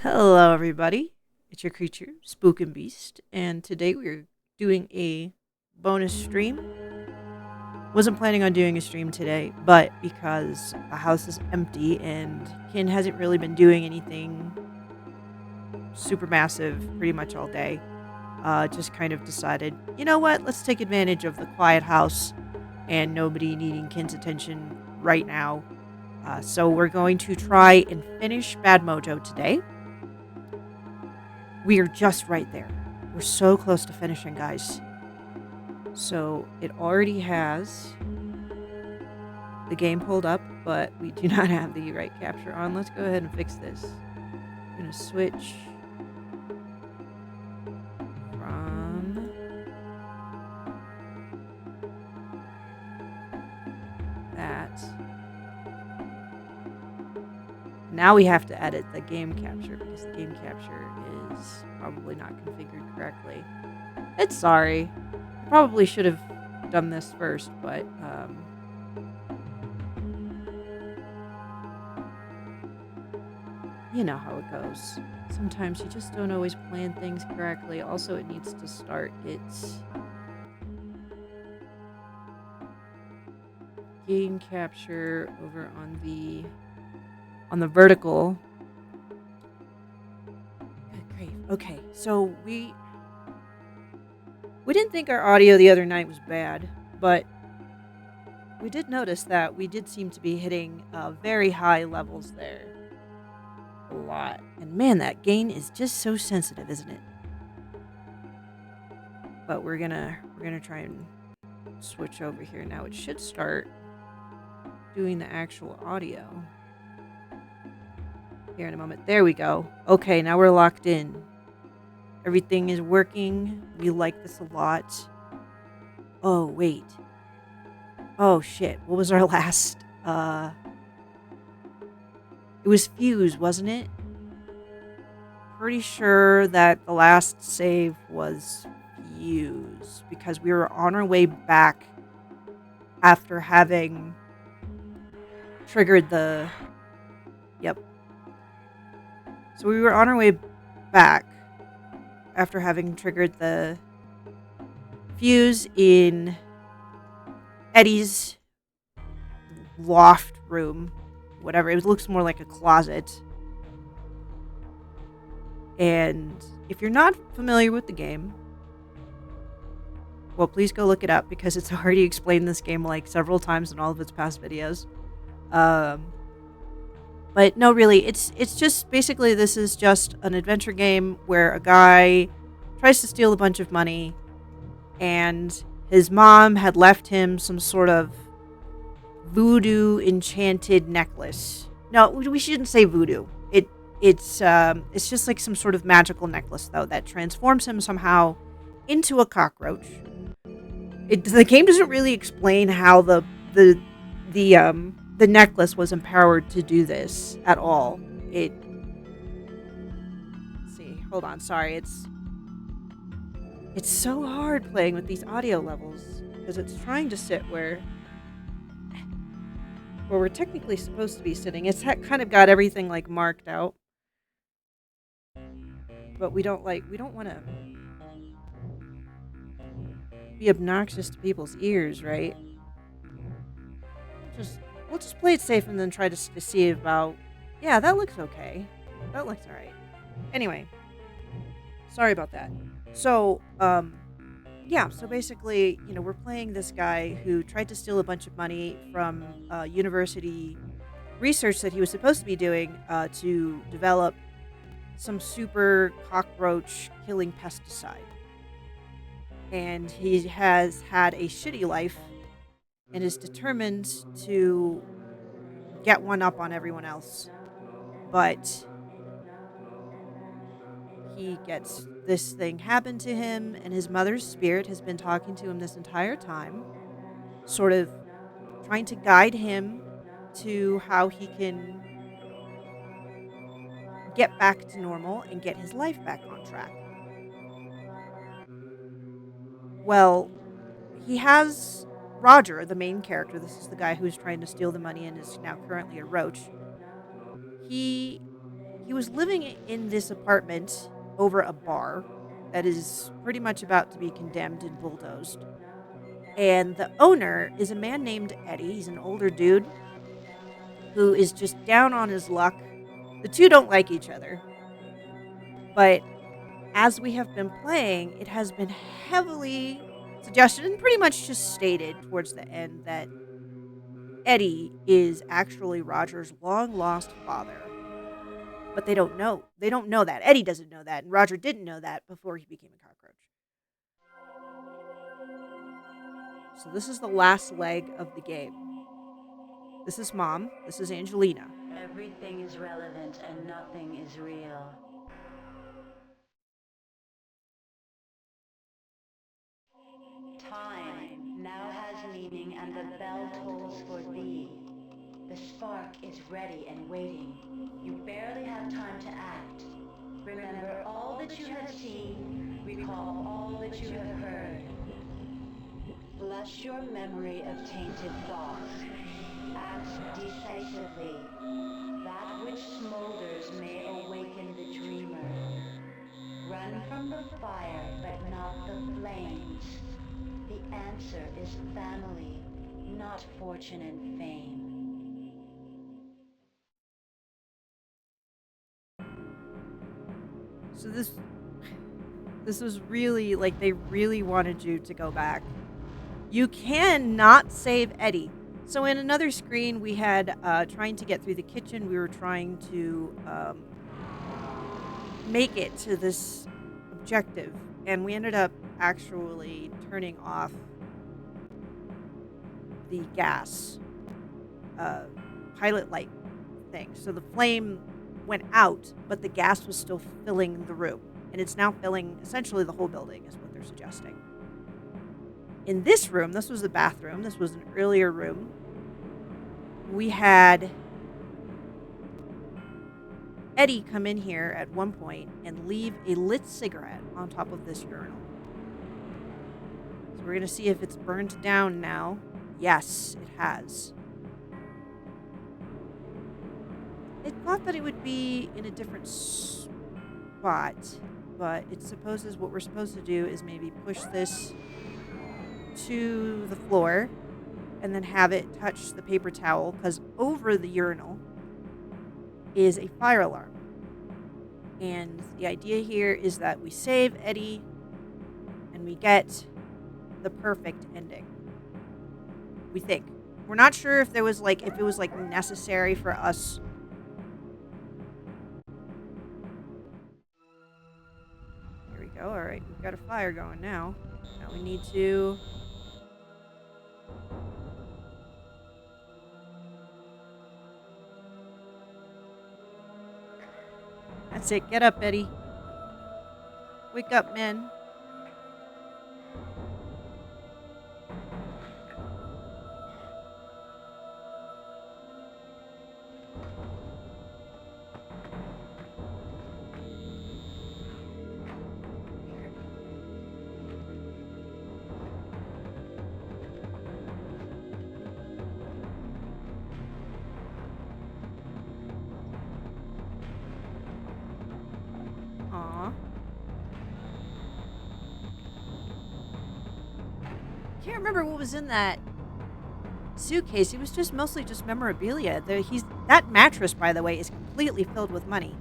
Hello, everybody. It's your creature, Spook and Beast, and today we're doing a bonus stream. Wasn't planning on doing a stream today, but because the house is empty and Kin hasn't really been doing anything super massive pretty much all day, just kind of decided, you know what, let's take advantage of the quiet house and nobody needing Kin's attention right now. So we're going to try and finish Bad Mojo today. We are just right there. We're so close to finishing, guys. So it already has the game pulled up, but we do not have the right capture on. Let's go ahead and fix this. I'm going to switch from that. Now we have to edit the game capture because the game capture is probably not configured correctly. It's sorry. I probably should have done this first, but you know how it goes. Sometimes you just don't always plan things correctly. Also, it needs to start its game capture over on the vertical. Good grief. Okay, so we didn't think our audio the other night was bad, but we did notice that we did seem to be hitting very high levels there. A lot. And man, that gain is just so sensitive, isn't it? But we're gonna try and switch over here now. It should start doing the actual audio here in a moment. There we go. Okay, now we're locked in. Everything is working. We like this a lot. Oh, wait. Oh, shit. What was our last? It was Fuse, wasn't it? Pretty sure that the last save was Fuse because we were on our way back after having triggered the... Yep. So we were on our way back after having triggered the fuse in Eddie's loft room. Whatever. It looks more like a closet. And if you're not familiar with the game, well, please go look it up because it's already explained this game like several times in all of its past videos. But no, really, it's just basically this is just an adventure game where a guy tries to steal a bunch of money and his mom had left him some sort of voodoo enchanted necklace. No, we shouldn't say voodoo. It's just like some sort of magical necklace though that transforms him somehow into a cockroach. The game doesn't really explain how the the necklace was empowered to do this at all. It let's see, hold on, sorry, it's so hard playing with these audio levels because it's trying to sit where we're technically supposed to be sitting. It's kind of got everything like marked out, but we don't want to be obnoxious to people's ears, right? Just we'll just play it safe and then try to see about. Yeah, that looks okay. That looks all right. Anyway, sorry about that. So, yeah. So basically, we're playing this guy who tried to steal a bunch of money from university research that he was supposed to be doing to develop some super cockroach killing pesticide. And he has had a shitty life and is determined to get one up on everyone else. But he gets this thing happen to him, and his mother's spirit has been talking to him this entire time, sort of trying to guide him to how he can get back to normal and get his life back on track. Well, he has Roger, the main character. This is the guy who's trying to steal the money and is now currently a roach. He he was living in this apartment over a bar that is pretty much about to be condemned and bulldozed. And the owner is a man named Eddie. He's an older dude who is just down on his luck. The two don't like each other. But as we have been playing, it has been heavily suggested and pretty much just stated towards the end that Eddie is actually Roger's long lost father. But they don't know. They don't know that. Eddie doesn't know that. And Roger didn't know that before he became a cockroach. So this is the last leg of the game. This is Mom. This is Angelina. Everything is relevant and nothing is real. Time now has meaning and the bell tolls for thee. The spark is ready and waiting. You barely have time to act. Remember all that you have seen. Recall all that you have heard. Flush your memory of tainted thoughts. Act decisively. That which smolders may awaken the dreamer. Run from the fire, but not the flames. The answer is family, not fortune and fame. So this was really like they really wanted you to go back. You cannot save Eddie. So in another screen, we had trying to get through the kitchen. We were trying to make it to this objective, and we ended up actually turning off the gas pilot light thing. So the flame went out, but the gas was still filling the room, and it's now filling essentially the whole building, is what they're suggesting. In this room, this was the bathroom. This was an earlier room. We had Eddie come in here at one point and leave a lit cigarette on top of this urinal. So we're going to see if it's burned down now. Yes, it has. I thought that it would be in a different spot, but it supposes what we're supposed to do is maybe push this to the floor and then have it touch the paper towel, because over the urinal is a fire alarm. And the idea here is that we save Eddie and we get the perfect ending. We think. We're not sure if it was necessary for us. Here we go. All right, we've got a fire going now. Now we need to That's it. Get up, Eddie. Wake up, men. can't remember what was in that suitcase. It was just mostly just memorabilia. That mattress, by the way, is completely filled with money.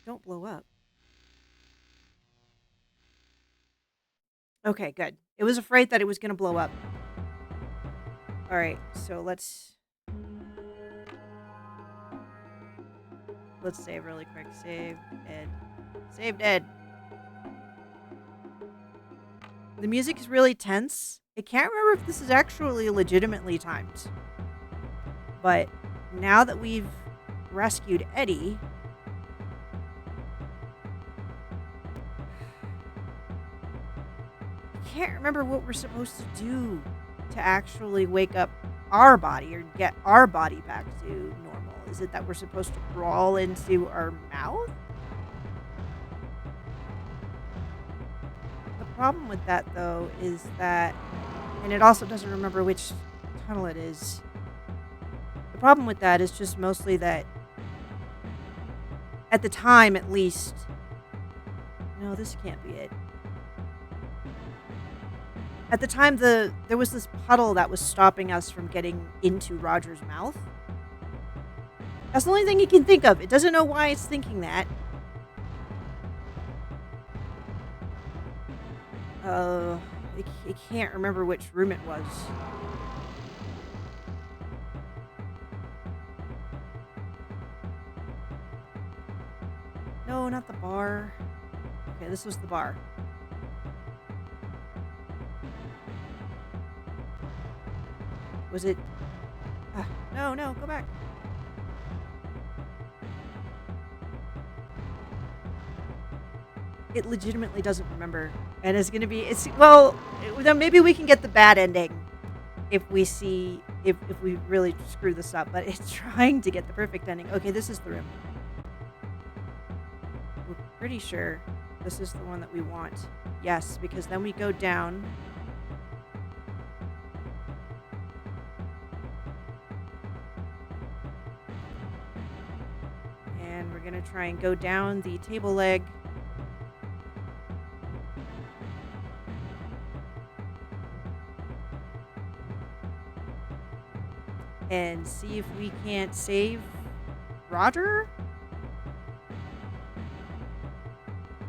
Don't blow up. Okay, good. It was afraid that it was going to blow up. All right, so let's save really quick. Save Ed. Saved Ed. The music is really tense. I can't remember if this is actually legitimately timed. But now that we've rescued Eddie, I can't remember what we're supposed to do to actually wake up our body or get our body back to normal. Is it that we're supposed to crawl into our mouth? The problem with that, though, is that, and it also doesn't remember which tunnel it is. The problem with that is just mostly that, at the time at least, no, this can't be it. At the time, there was this puddle that was stopping us from getting into Roger's mouth. That's the only thing it can think of. It doesn't know why it's thinking that. It can't remember which room it was. No, not the bar. Okay, this was the bar. Was it? No, go back. It legitimately doesn't remember. And it's going to be, then maybe we can get the bad ending if we see, if we really screw this up. But it's trying to get the perfect ending. Okay, this is the room. We're pretty sure this is the one that we want. Yes, because then we go down. And we're going to try and go down the table leg. And see if we can't save Roger?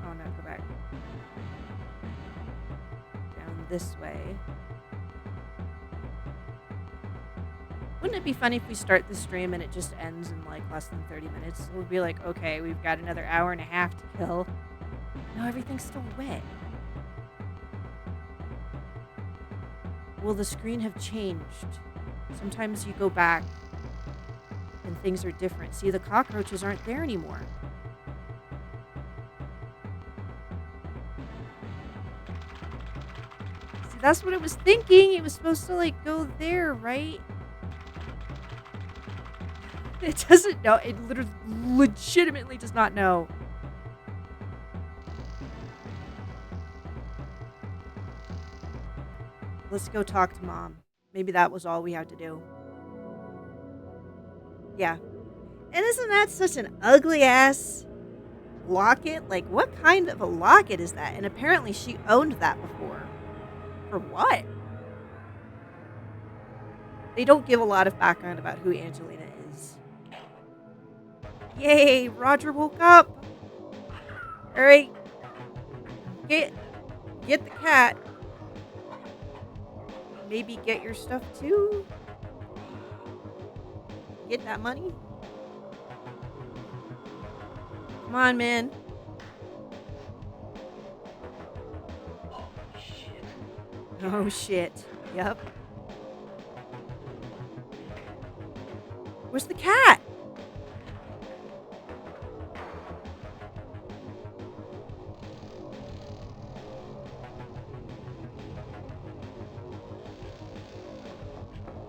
Oh no, go back. Down this way. Wouldn't it be funny if we start the stream and it just ends in like less than 30 minutes? We'll be like, okay, we've got another hour and a half to kill. No, everything's still wet. Will the screen have changed? Sometimes you go back and things are different. See, the cockroaches aren't there anymore. See, that's what it was thinking. It was supposed to like go there, right? It doesn't know. It literally, legitimately does not know. Let's go talk to Mom. Maybe that was all we had to do. Yeah. And isn't that such an ugly ass locket? Like, what kind of a locket is that? And apparently she owned that before. For what? They don't give a lot of background about who Angelina is. Yay, Roger woke up. All right. Get the cat. Maybe get your stuff too. Get that money. Come on, man. Oh, shit. Yep. Where's the cat?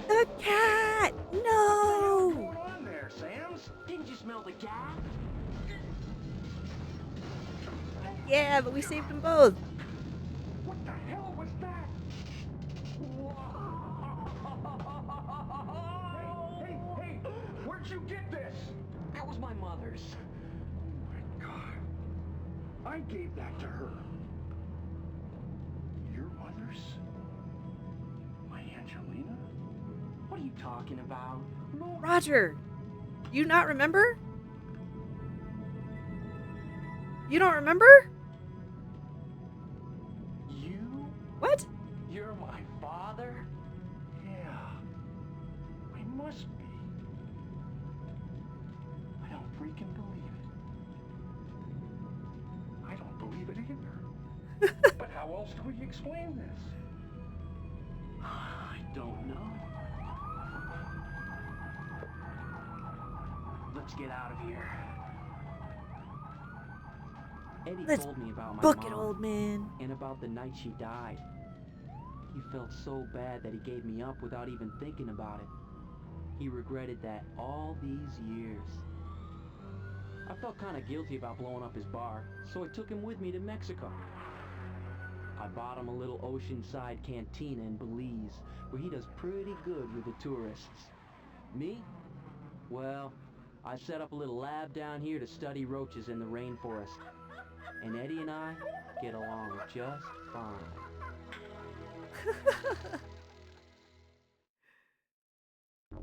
The cat! No! What's going on there, Sam's? Didn't you smell the cat? Yeah, but we saved them both. What the hell was that? Hey, where'd you get this? That was my mother's. Oh my God. I gave that to her. Your mother's? My Angelina? What are you talking about? No. Roger, you not remember? You don't remember? You? What? You're my father? Yeah. I must be. I don't freaking believe it. I don't believe it either. But how else do we explain this? I don't know. Let's get out of here. Eddie Let's told me about my book mom it, old man. and about the night she died. He felt so bad that he gave me up without even thinking about it. He regretted that all these years. I felt kind of guilty about blowing up his bar, so I took him with me to Mexico. I bought him a little oceanside cantina in Belize, where he does pretty good with the tourists. Me? Well, I set up a little lab down here to study roaches in the rainforest. And Eddie and I get along just fine.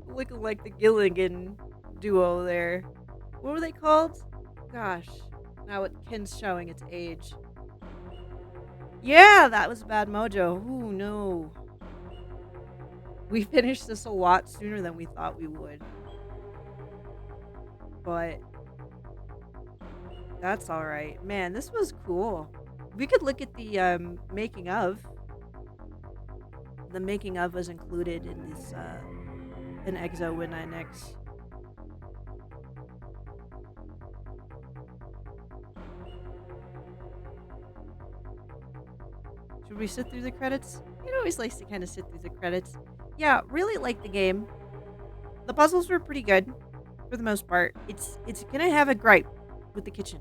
Looking like the Gilligan duo there. What were they called? Gosh, now Ken's showing its age. Yeah, that was Bad Mojo. Ooh, no. We finished this a lot sooner than we thought we would. But that's alright. Man, this was cool. We could look at the making of. The making of was included in this an Exo Win 9X. Should we sit through the credits? It always likes to kind of sit through the credits. Yeah, really like the game. The puzzles were pretty good for the most part. It's gonna have a gripe with the kitchen.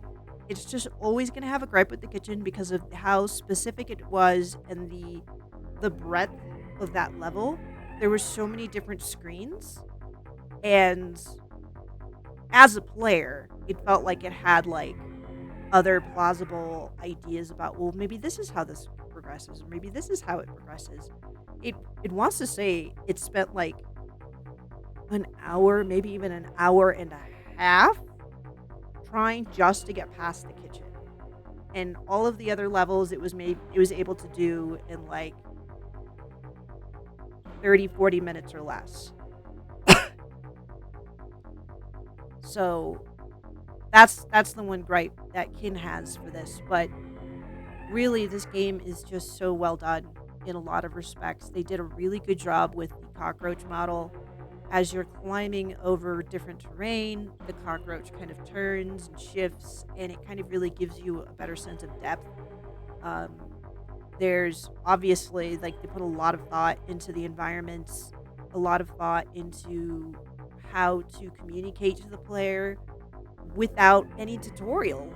It's just always gonna have a gripe with the kitchen because of how specific it was and the breadth of that level. There were so many different screens, and as a player, it felt like it had like other plausible ideas about, well, maybe this is how this progresses, or maybe this is how it progresses. It wants to say it spent like an hour, maybe even an hour and a half trying just to get past the kitchen. And all of the other levels it was able to do in like 30-40 minutes or less. So that's the one gripe that Kin has for this, but really this game is just so well done in a lot of respects. They did a really good job with the cockroach model. As you're climbing over different terrain, the cockroach kind of turns and shifts, and it kind of really gives you a better sense of depth. There's obviously, like, they put a lot of thought into the environments, a lot of thought into how to communicate to the player without any tutorial.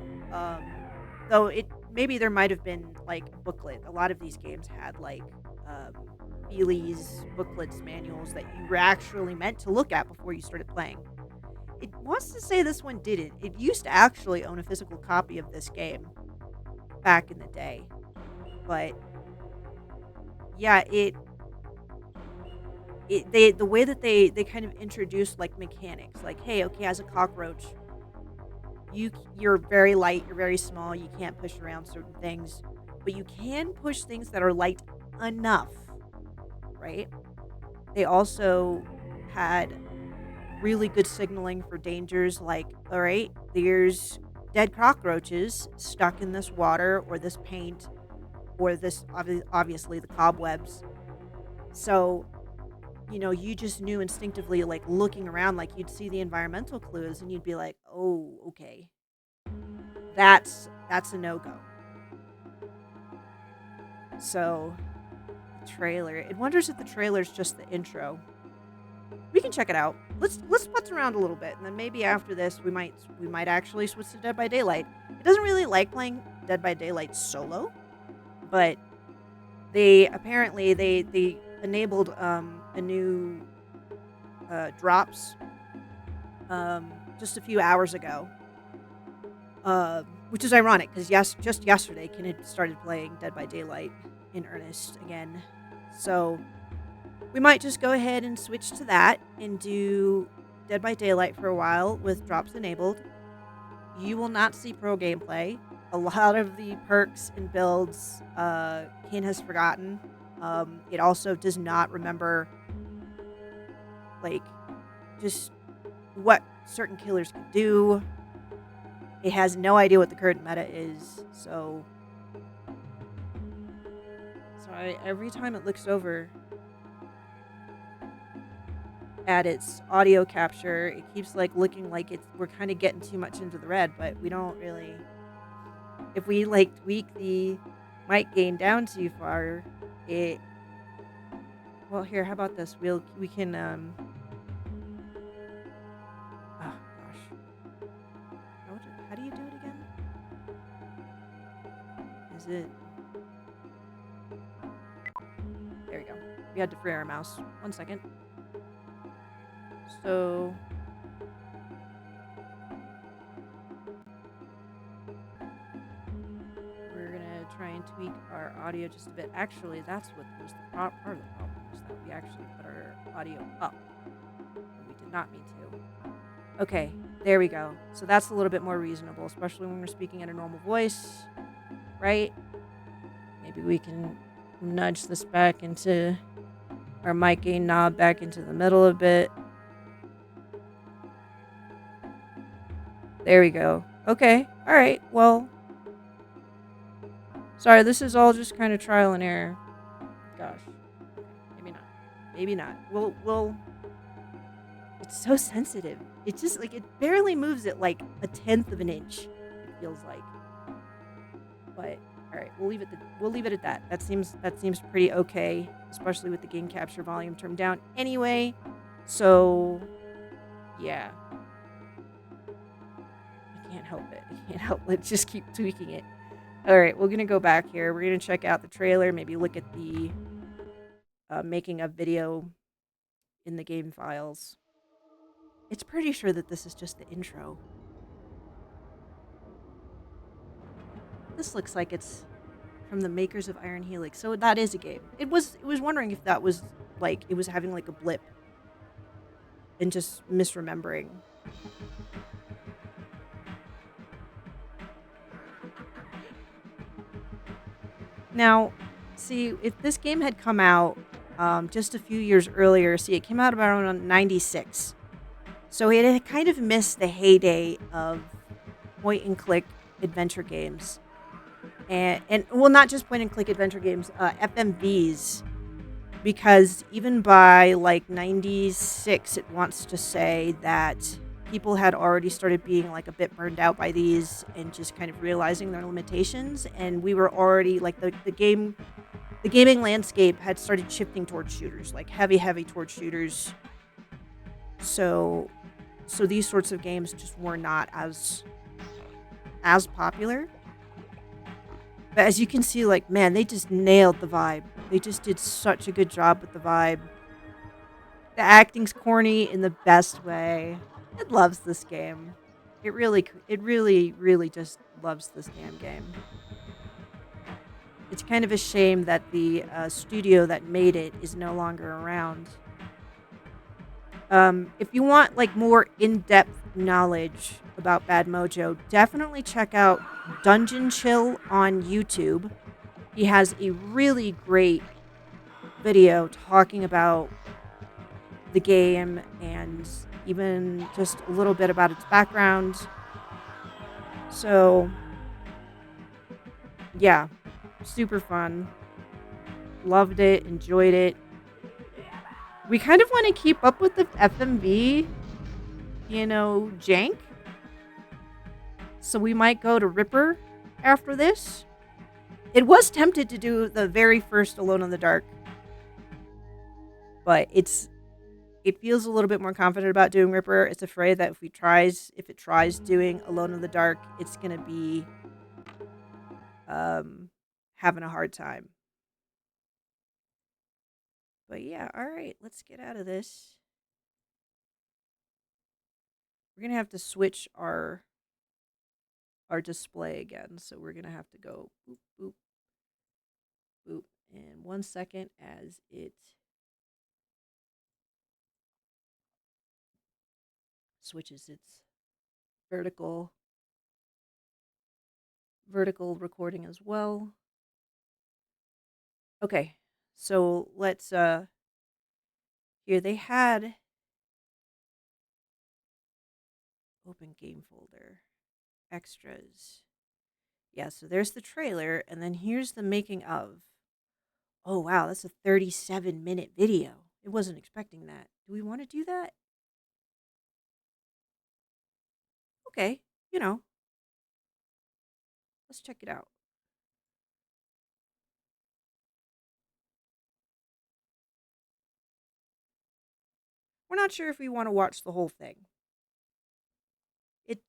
Though maybe there might have been like a booklet. A lot of these games had like Feely's booklets, manuals that you were actually meant to look at before you started playing. It wants to say this one didn't. It used to actually own a physical copy of this game back in the day. But yeah, the way that they kind of introduced like mechanics, like, hey, okay, as a cockroach, you're very light, you're very small, you can't push around certain things, but you can push things that are light enough, right? They also had really good signaling for dangers, like, all right, there's dead cockroaches stuck in this water or this paint or this, obviously the cobwebs. So you just knew instinctively, like looking around, like you'd see the environmental clues and you'd be like, oh, okay, that's a no-go. So trailer, it wonders if the trailer's just the intro. We can check it out. Let's putz around a little bit, and then maybe after this we might actually switch to Dead by Daylight. It doesn't really like playing Dead by Daylight solo, but they apparently they enabled a new drops just a few hours ago. which is ironic because just yesterday, Ken had started playing Dead by Daylight in earnest again. So we might just go ahead and switch to that and do Dead by Daylight for a while with drops enabled. You will not see pro gameplay. A lot of the perks and builds Ken has forgotten. It also does not remember, like, just what certain killers can do. It has no idea what the current meta is. So every time it looks over at its audio capture, it keeps like looking like we're kind of getting too much into the red, but we don't really. If we like tweak the mic gain down too far, it. Well, here, how about this? We can oh gosh, how do you do it again? Is it? There we go. We had to free our mouse. 1 second. So we're gonna try and tweak our audio just a bit. Actually, that's what was the part of the problem, was that we actually put our audio up. We did not need to. Okay, there we go. So that's a little bit more reasonable, especially when we're speaking at a normal voice, right? Maybe we can nudge this back into our mic gain knob back into the middle a bit. There we go. Okay. All right. Well, sorry, this is all just kind of trial and error. Gosh. Okay, maybe not. Maybe not. We'll. It's so sensitive. It just like it barely moves it like a tenth of an inch. It feels like. But all right, we'll leave it at that. That seems pretty okay, especially with the gain capture volume turned down anyway. So, yeah. I can't help it. Let's just keep tweaking it. All right, we're gonna go back here. We're gonna check out the trailer. Maybe look at the making of video in the game files. It's pretty sure that this is just the intro. This looks like it's from the makers of Iron Helix, so that is a game. It was wondering if that was like it was having like a blip and just misremembering. Now, see, if this game had come out just a few years earlier, see, it came out about around 96. So it had kind of missed the heyday of point and click adventure games. And well, not just point and click adventure games, FMVs. Because even by like 96, it wants to say that people had already started being like a bit burned out by these and just kind of realizing their limitations. And we were already like the gaming landscape had started shifting towards shooters, like heavy towards shooters. So these sorts of games just were not as popular. But as you can see, like, man, they just nailed the vibe. They just did such a good job with the vibe. The acting's corny in the best way. It loves this game. It really just loves this damn game. It's kind of a shame that the studio that made it is no longer around. If you want like more in-depth knowledge about Bad Mojo, definitely check out Dungeon Chill on YouTube. He has a really great video talking about the game and even just a little bit about its background. So, yeah, super fun. Loved it, enjoyed it. We kind of want to keep up with the FMV, jank. So we might go to Ripper after this. It was tempted to do the very first Alone in the Dark, but it feels a little bit more confident about doing Ripper. It's afraid that if it tries doing Alone in the Dark, it's gonna be having a hard time. But yeah, all right, let's get out of this. We're gonna have to switch our our display again. So we're going to have to go boop, boop, boop. And 1 second as it switches its vertical recording as well. Okay. So let's here they had open game folder, extras. Yeah, so there's the trailer, and then here's the making of. Oh, wow, that's a 37-minute video. I wasn't expecting that. Do we want to do that? Okay, you know, let's check it out. We're not sure if we want to watch the whole thing.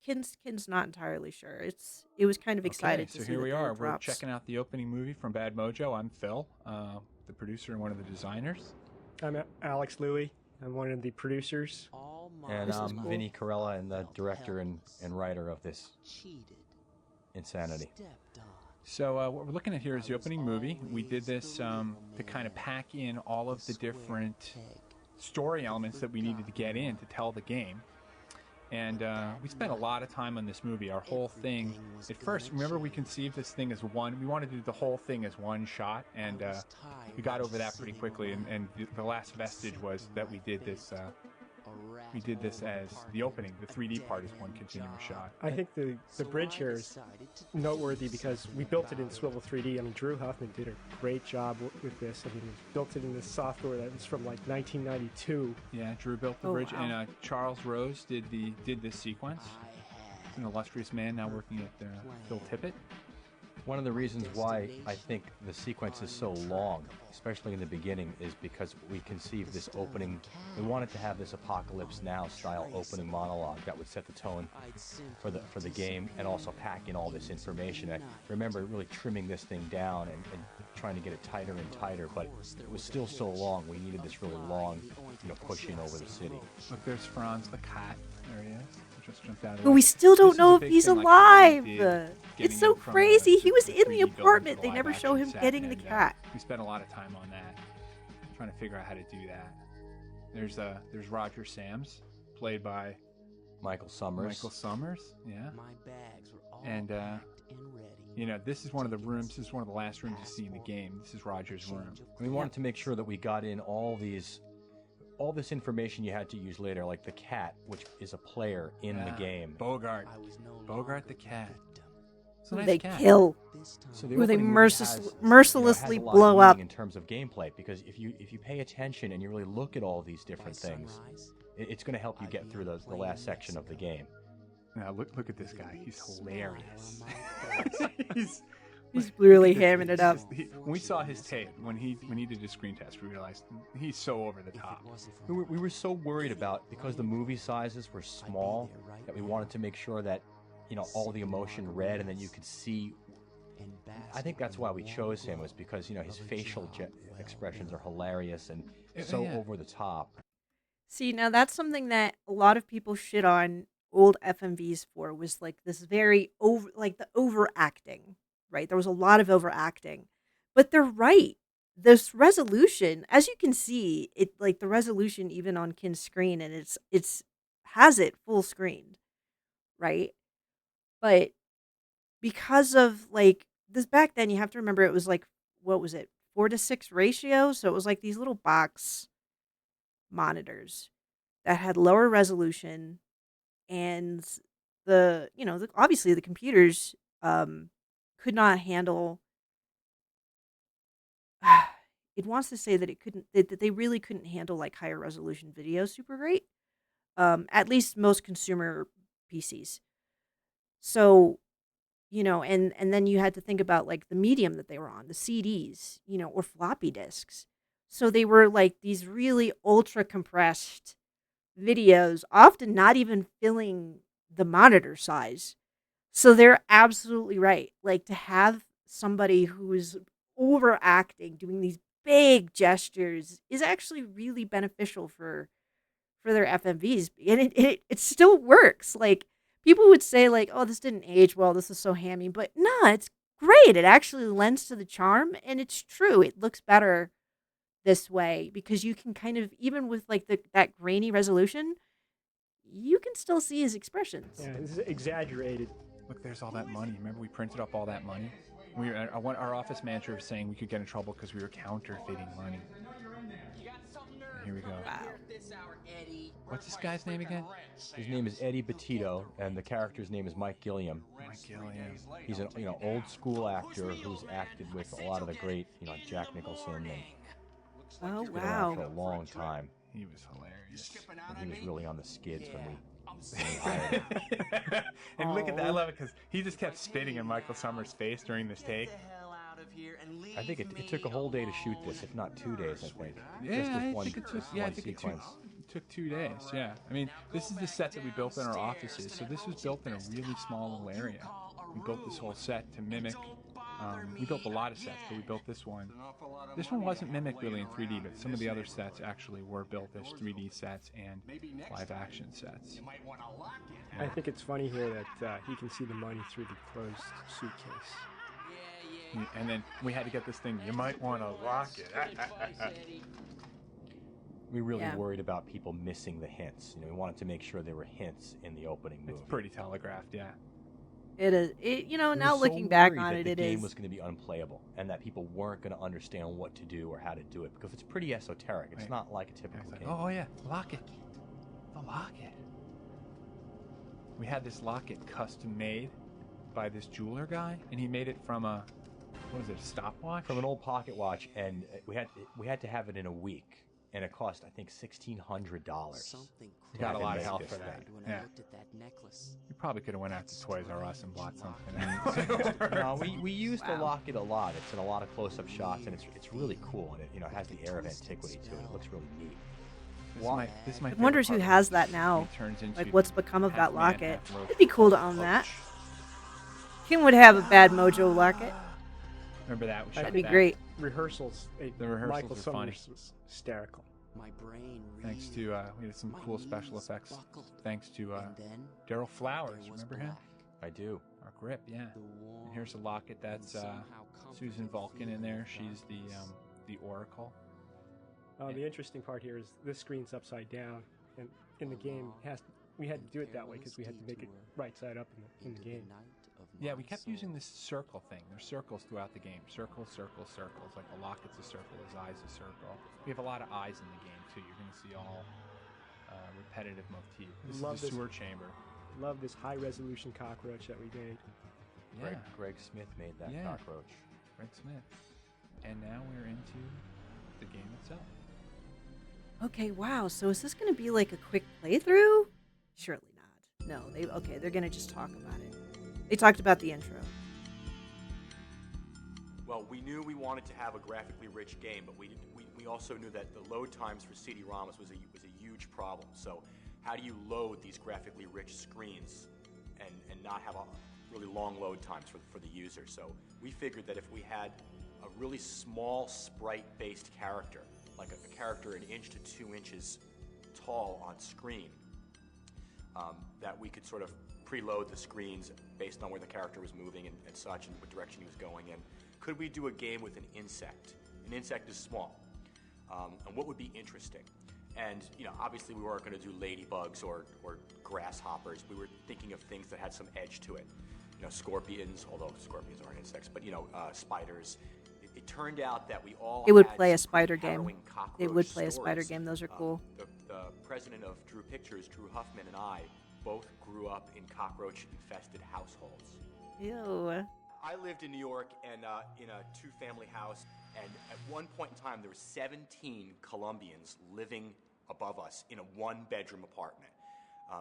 Kin's not entirely sure. It was kind of excited to so see here that we there were are. We're drops. checking out the opening movie from Bad Mojo. I'm Phil, the producer and one of the designers. I'm Alex Louie. I'm one of the producers. And This is I'm cool. Vinny Corella, and the director and writer of this insanity. So what we're looking at here is the opening movie. We did this to kind of pack in all of the different story elements that we needed to get in to tell the game. And we spent a lot of time on this movie. Our whole thing, at first, remember we conceived this thing as one, we wanted to do the whole thing as one shot, and we got over that pretty quickly, and the last vestige was that we did this as the opening. The 3D part is one continuous shot. I think the bridge here is noteworthy because we built it in Swivel 3D. I mean, Drew Huffman did a great job with this. I mean, we built it in this software that was from like 1992. Yeah, Drew built the bridge, wow. And Charles Rose did this sequence. He's an illustrious man now working at Phil Tippett. One of the reasons why I think the sequence is so long, especially in the beginning, is because we conceived this opening. We wanted to have this Apocalypse Now style opening monologue that would set the tone for the game and also pack in all this information. I remember really trimming this thing down and trying to get it tighter and tighter, but it was still so long. We needed this really long, pushing over the city. Look, there's Franz the cat. There he is. Just jumped out of the But way. we still don't know if he's thing, like, alive. Getting it's so him from crazy. He was in 3D the building apartment. to They live never show action him set, getting the and, cat. We spent a lot of time on that, trying to figure out how to do that. There's Roger Sams, played by Michael Summers. Yeah. And this is one of the rooms. This is one of the last rooms you see in the game. This is Roger's room. We wanted to make sure that we got in all this information you had to use later, like the cat, which is a player in the game. Bogart the cat. It's a nice They cat. kill. So the Who they opening movie mercilessly has a lot blow of up. meaning in terms of gameplay, because if you pay attention and you really look at all these different things, it's going to help you get through the last section of the game. Now look at this guy. He's hilarious. He's really hamming it up. When we saw his tape, when he did his screen test, we realized he's so over the top. We were so worried about, because the movie sizes were small, that we wanted to make sure that all the emotion read and then you could see. I think that's why we chose him, was because his facial expressions are hilarious and so over the top. See, now that's something that a lot of people shit on old FMVs for, was like this very the overacting, right? There was a lot of overacting, but they're right. This resolution, as you can see, it like the resolution even on Kin's screen, and it's has it full screened, right? But because of like this back then, you have to remember it was like, what was it, 4:6 ratio? So it was like these little box monitors that had lower resolution, and obviously the computers could not handle. It wants to say that that they really couldn't handle like higher resolution video super great. At least most consumer PCs. So, and then you had to think about like the medium that they were on, the CDs, or floppy disks. So they were like these really ultra compressed videos, often not even filling the monitor size. So they're absolutely right. Like, to have somebody who is overacting, doing these big gestures, is actually really beneficial for their FMVs, and it still works. Like, People would say like, "Oh, this didn't age well. This is so hammy," but nah, it's great. It actually lends to the charm, and it's true. It looks better this way because you can kind of even with like that grainy resolution, you can still see his expressions. Yeah, this is exaggerated. Look, there's all that money. Remember, we printed up all that money. Our office manager was saying we could get in trouble because we were counterfeiting money. And here we go. Wow. What's this guy's name again? His name is Eddie Petito, and the character's name is Mike Gilliam. Mike Gilliam. He's an old school actor who's acted with a lot of the great, Jack Nicholson, and Oh been around for wow. a long time. He was hilarious. And he was really on the skids when we hired him. And look at that. I love it because he just kept spitting in Michael Summers' face during this take. I think it took a whole day to shoot this, if not 2 days, I think. Yeah, Just this I one, think it took. this Yeah, I one think it sequence. took 2 days. Yeah, I mean, this is the set that we built in our offices. So this was built in a really small little area. We built this whole set to mimic. We built a lot of sets, but we built this one. This one wasn't mimicked really in 3D, but some of the other sets actually were built as 3D sets and live-action sets. I think it's funny here that he can see the money through the closed suitcase. And then we had to get this thing. You might want to lock it. We really Yeah. worried about people missing the hints. We wanted to make sure there were hints in the opening movie. It's pretty telegraphed, yeah. It is. You know, We now were so looking back worried on that it, the it game is. was going to be unplayable, and that people weren't going to understand what to do or how to do it, because it's pretty esoteric. It's Right. not like a Yeah, typical it's like, game. oh yeah, lock it. The locket. We had this locket custom made by this jeweler guy, and he made it from a, what was it, a stopwatch? From an old pocket watch, and we had to have it in a week, and it cost, I think, $1,600. Something You got a to lot of make help this for that. thing. when Yeah. I looked at that necklace. You probably could have went out to Toys R Us and bought something. No, we used the Wow. locket a lot. It's in a lot of close-up shots, and it's really cool, and it has the air of antiquity to it. It looks really neat. This is my I favorite wonders who part. has that now. It turns into Like, what's become of that half man, locket? half roach. It'd be cool to own that. Kim would have a Bad Mojo locket. Remember that? We shot That'd be that. great. Rehearsals. The rehearsals Michael were funny. Summers was hysterical. My brain Thanks to we had some my cool special knees effects. buckled. Thanks to And then Daryl Flowers. there was Remember him? black. I do. Our grip, yeah. The warm And here's a locket that's and somehow Susan comforting Vulcan in feeling there. of She's darkness. the Oracle. The interesting part here is this screen's upside down, and in the game we had to do it that way because we had to make it right side up in the Into game. night of Yeah, my we kept soul. using this circle thing. There's circles throughout the game. Circles, circles, circles. Like the locket's a circle, his eye's a circle. We have a lot of eyes in the game too. You're going to see all repetitive motif. This Love is the this. sewer chamber. Love this high resolution cockroach that we made. Yeah, Greg Smith made that Yeah. cockroach. Greg Smith. And now we're into the game itself. Okay, wow. So is this going to be like a quick playthrough? Surely not. No, they're going to just talk about it. They talked about the intro. Well, we knew we wanted to have a graphically rich game, but we also knew that the load times for CD-ROMs was a huge problem. So how do you load these graphically rich screens and not have a really long load times for the user? So we figured that if we had a really small sprite-based character, like a character 1 inch to 2 inches tall on screen, that we could sort of preload the screens based on where the character was moving and such, and what direction he was going in. Could we do a game with an insect? An insect is small. And what would be interesting? And obviously we weren't going to do ladybugs or grasshoppers. We were thinking of things that had some edge to it. Scorpions, although scorpions aren't insects, but spiders. It turned out that we all They would had play a some spider game. harrowing They cockroach would play a spider stories. game. Those are cool. The president of Drew Pictures, Drew Huffman, and I both grew up in cockroach-infested households. Ew. I lived in New York and in a two-family house, and at one point in time there were 17 Colombians living above us in a one-bedroom apartment.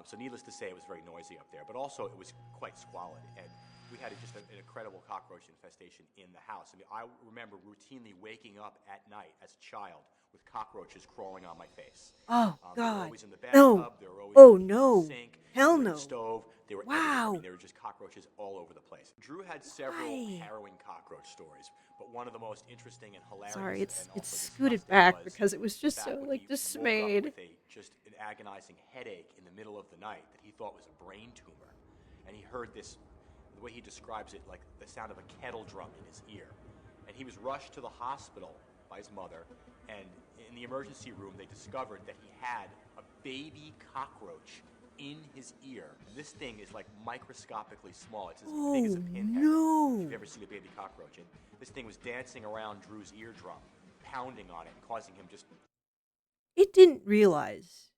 So needless to say, it was very noisy up there, but also it was quite squalid, and we had just an incredible cockroach infestation in the house. I mean, I remember routinely waking up at night as a child with cockroaches crawling on my face. Oh, They were God. always in the No. bathtub, they were always Oh, in no. the sink, Hell they were in no. the stove, they were Wow. everywhere. I mean, there were just cockroaches all over the place. Drew had several Why? harrowing cockroach stories, but one of the most interesting and hilarious. Sorry, it's and also scooted disgusting back was because it was just the so fact when like he woke up dismayed. with just an agonizing headache in the middle of the night that he thought was a brain tumor. and he heard this, the way he describes it, like the sound of a kettle drum in his ear. And he was rushed to the hospital by his mother, and in the emergency room they discovered that he had a baby cockroach in his ear. This thing is like microscopically small. It's as big as a pinhead. No. If you've ever seen a baby cockroach. And this thing was dancing around Drew's eardrum, pounding on it and causing him just... It didn't realize,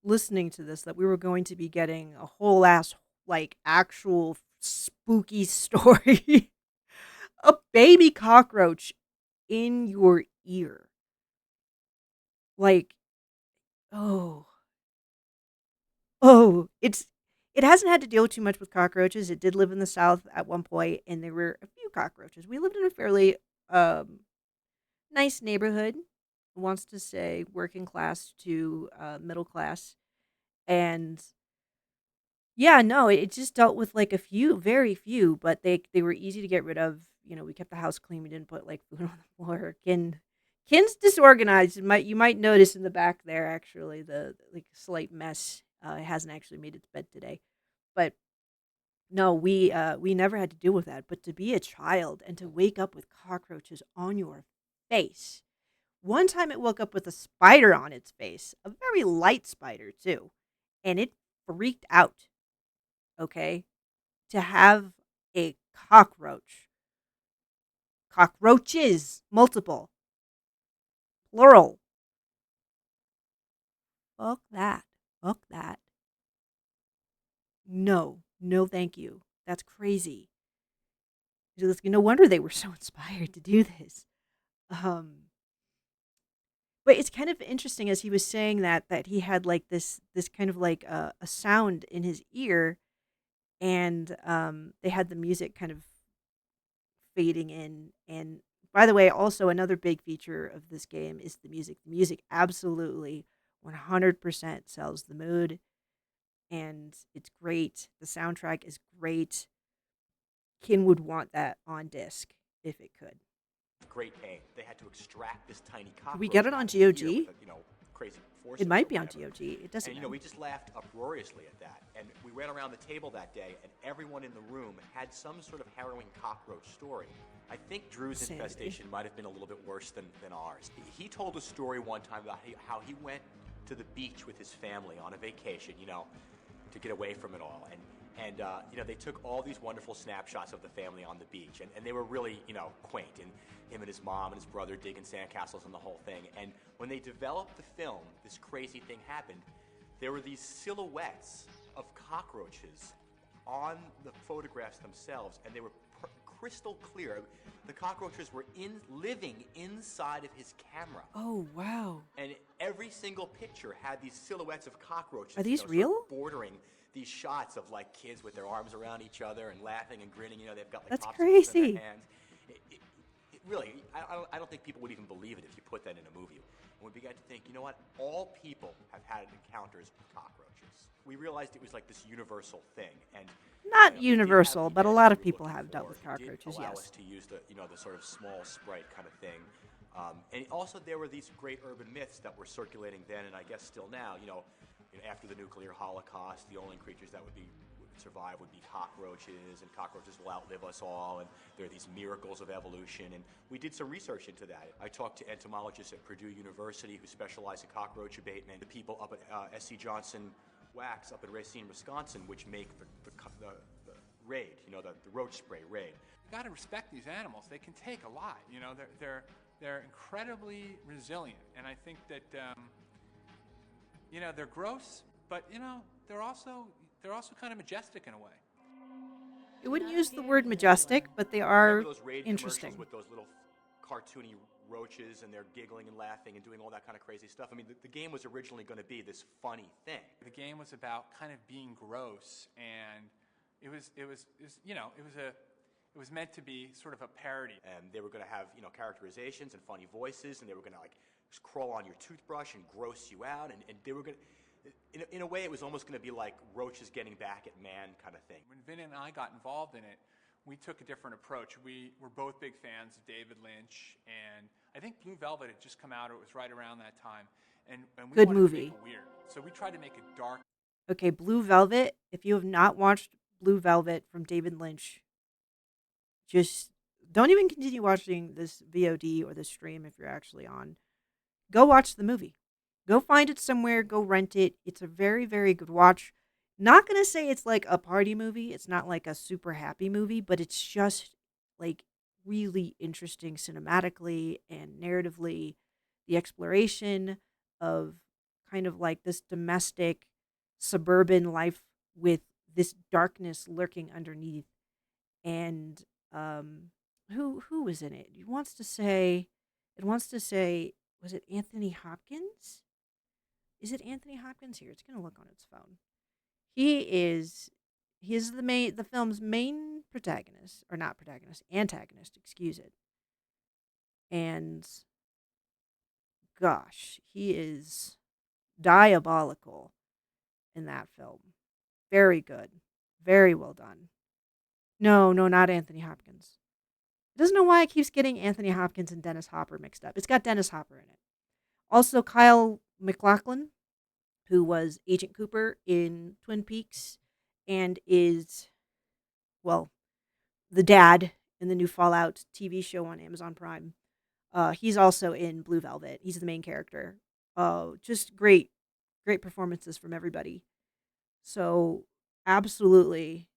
listening to this, that we were going to be getting a whole ass, like, actual spooky story. A baby cockroach in your ear. Like, oh, it hasn't had to deal too much with cockroaches. It did live in the South at one point, and there were a few cockroaches. We lived in a fairly nice neighborhood. Wants to say working class to middle class, and yeah, no, it just dealt with like a few, very few, but they were easy to get rid of. You know, we kept the house clean. We didn't put like food on the floor. Kin's disorganized. You might notice in the back there actually the like slight mess. It hasn't actually made its bed today, but no, we never had to deal with that. But to be a child and to wake up with cockroaches on your face. One time it woke up with a spider on its face, a very light spider too, and it freaked out. Okay, to have a cockroaches, multiple, plural. Fuck that. Fuck that. No, thank you. That's crazy. No wonder they were so inspired to do this. But it's kind of interesting as he was saying that he had like this kind of like a sound in his ear, and they had the music kind of fading in. And by the way, also another big feature of this game is the music. The music absolutely 100% sells the mood, and it's great. The soundtrack is great. Kin would want that on disc if it could. Great pain. They had to extract this tiny cockroach. Can we get it on out of his ear GOG? with a, crazy force. It might or be on whatever. GOG. It doesn't. And we just laughed uproariously at that. And we ran around the table that day, and everyone in the room had some sort of harrowing cockroach story. I think Drew's infestation might have been a little bit worse than ours. He told a story one time about how he went to the beach with his family on a vacation, to get away from it all. And they took all these wonderful snapshots of the family on the beach, and they were really, quaint. And him and his mom and his brother digging sandcastles and the whole thing. And when they developed the film, this crazy thing happened. There were these silhouettes of cockroaches on the photographs themselves, and they were crystal clear. The cockroaches were living inside of his camera. Oh, wow. And every single picture had these silhouettes of cockroaches. Are these sort real? of bordering these shots of like kids with their arms around each other and laughing and grinning. They've got like That's popsicles crazy. in their hands. Really, I don't think people would even believe it if you put that in a movie. And we began to think, you know what? All people have had encounters with cockroaches. We realized it was like this universal thing, and Not universal, but a lot of people have dealt with cockroaches. Allow Yes. us to use the sort of small sprite kind of thing. And also there were these great urban myths that were circulating then, and I guess still now. After the nuclear holocaust, the only creatures that would survive would be cockroaches, and cockroaches will outlive us all, and there are these miracles of evolution. And we did some research into that. I talked to entomologists at Purdue University who specialize in cockroach abatement, the people up at S.C. Johnson Wax up in Racine, Wisconsin, which make the Raid, the roach spray Raid. You got to respect these animals. They can take a lot. They're incredibly resilient, and I think that they're gross, but they're also kind of majestic in a way. I wouldn't use the word majestic, but they are Remember those Raid interesting. commercials with those little cartoony roaches, and they're giggling and laughing and doing all that kind of crazy stuff? I mean, the game was originally going to be this funny thing. The game was about kind of being gross, and it was meant to be sort of a parody. And they were going to have, characterizations and funny voices, and they were going to just crawl on your toothbrush and gross you out, and they were going to, in a way, it was almost going to be like roaches getting back at man kind of thing. When Vin and I got involved in it, we took a different approach. We were both big fans of David Lynch, and I think Blue Velvet had just come out, or it was right around that time. And we Good wanted movie. to make it weird. So we tried to make it dark. Okay, Blue Velvet. If you have not watched Blue Velvet from David Lynch. Just don't even continue watching this VOD or the stream if you're actually on. Go watch the movie. Go find it somewhere. Go rent it. It's a very, very good watch. Not going to say it's like a party movie. It's not like a super happy movie, but it's just like really interesting cinematically and narratively. The exploration of kind of like this domestic suburban life with this darkness lurking underneath. And who was in it? It wants to say was it Anthony Hopkins? Is it Anthony Hopkins? Here, it's gonna look on its phone. He is the film's main protagonist, or not protagonist, antagonist, excuse it. And gosh, he is diabolical in that film. Very good. Very well done. No, not Anthony Hopkins. I doesn't know why it keeps getting Anthony Hopkins and Dennis Hopper mixed up. It's got Dennis Hopper in it. Also, Kyle MacLachlan, who was Agent Cooper in Twin Peaks and is, well, the dad in the new Fallout TV show on Amazon Prime. He's also in Blue Velvet. He's the main character. Just great performances from everybody. So, absolutely,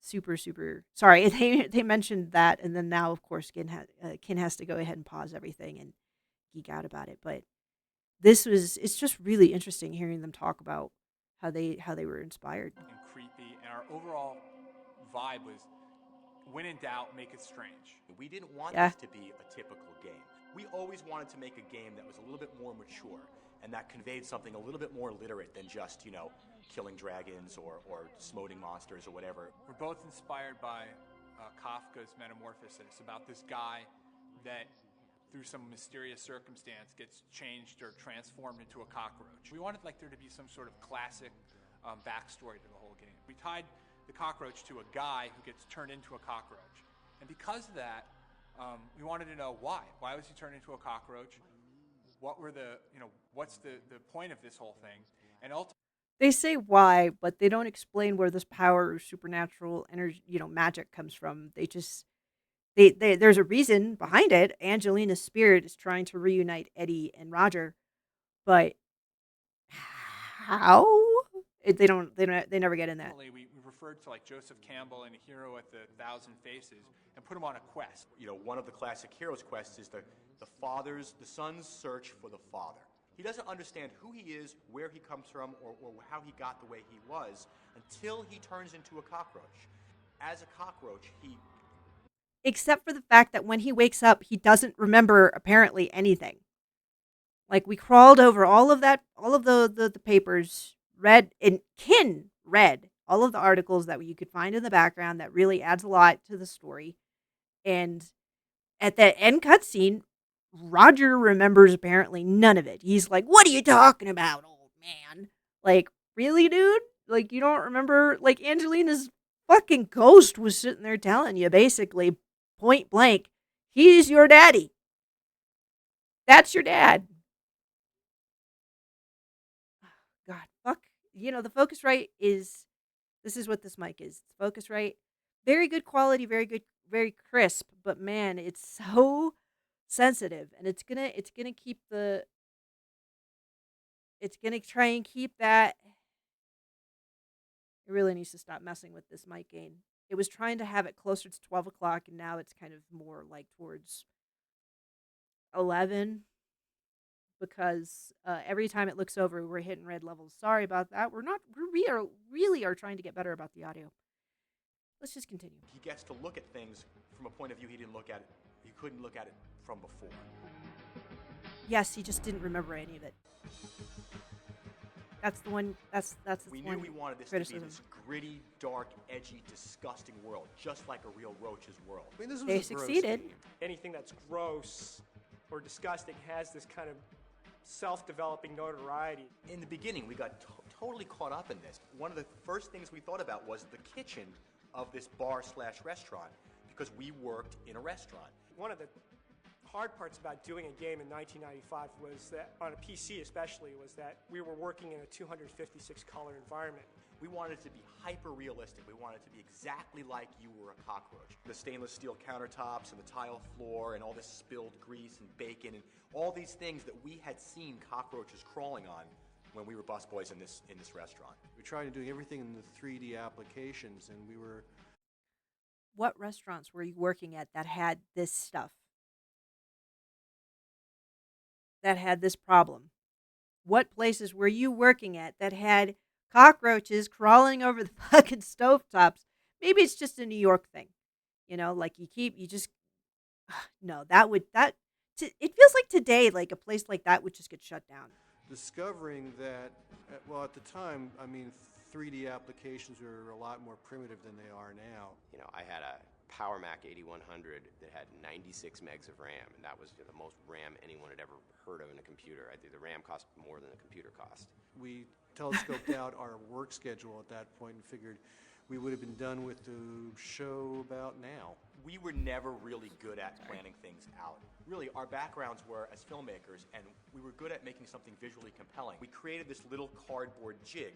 super. Sorry, they mentioned that, and then now, of course, Ken has to go ahead and pause everything and geek out about it. But it's just really interesting hearing them talk about how they were inspired. And creepy, and our overall vibe was, when in doubt, make it strange. We didn't want Yeah. this to be a typical game. We always wanted to make a game that was a little bit more mature and that conveyed something a little bit more literate than just, killing dragons or smoting monsters or whatever. We're both inspired by Kafka's Metamorphosis, about this guy that, through some mysterious circumstance, gets changed or transformed into a cockroach. We wanted there to be some sort of classic backstory to the whole game. We tied the cockroach to a guy who gets turned into a cockroach. And because of that, we wanted to know why. Why was he turned into a cockroach? What were what's the point of this whole thing? And ultimately, They say why, but they don't explain where this power or supernatural energy, magic comes from. They just there's a reason behind it. Angelina's spirit is trying to reunite Eddie and Roger, but how? They never get in that. we referred to Joseph Campbell and a hero at the Thousand Faces and put him on a quest. One of the classic hero's quests is the son's search for the father. He doesn't understand who he is, where he comes from, or how he got the way he was until he turns into a cockroach. As a cockroach, Except for the fact that when he wakes up, he doesn't remember apparently anything. We crawled over all of the papers, read all of the articles that you could find in the background that really adds a lot to the story. And at the end cutscene, Roger remembers apparently none of it. He's like, "What are you talking about, old man?" Really, dude? You don't remember? Angelina's fucking ghost was sitting there telling you basically point blank, he's your daddy. That's your dad. God, fuck. The Focusrite this is what this mic is. Focusrite, very good quality, very good, very crisp, but man, it's so sensitive, and it's gonna try and keep that. It really needs to stop messing with this mic gain. It was trying to have it closer to 12 o'clock, and now it's kind of more towards 11, because every time it looks over, we're hitting red levels. Sorry about that. We really are trying to get better about the audio. Let's just continue. he gets to look at things from a point of view he couldn't look at it from before. Yes, he just didn't remember any of it. That's the one. That's We one knew we wanted this criticism. to be this gritty, dark, edgy, disgusting world, just like a real roach's world. This was They a gross succeeded. game. Anything that's gross or disgusting has this kind of self-developing notoriety. In the beginning, we got totally caught up in this. One of the first things we thought about was the kitchen of this bar/restaurant, because we worked in a restaurant. One of the hard parts about doing a game in 1995 was that, on a PC especially, was that we were working in a 256 color environment. We wanted it to be hyper-realistic. We wanted it to be exactly like you were a cockroach. The stainless steel countertops and the tile floor and all this spilled grease and bacon and all these things that we had seen cockroaches crawling on when we were busboys in this restaurant. We tried to do everything in the 3D applications, and we were... What restaurants were you working at that had this stuff? That had this problem? What places were you working at that had cockroaches crawling over the fucking stovetops? Maybe it's just a New York thing. You know, like no, it feels like today, like a place like that would just get shut down. discovering that, well, at the time, I mean, 3D applications were a lot more primitive than they are now. You know, I had a Power Mac 8100 that had 96 megs of RAM, and that was the most RAM anyone had ever heard of in a computer. I think the RAM cost more than the computer cost. We telescoped out our work schedule at that point and figured we would have been done with the show about now. We were never really good at planning things out. Really, our backgrounds were as filmmakers, and we were good at making something visually compelling. We created this little cardboard jig,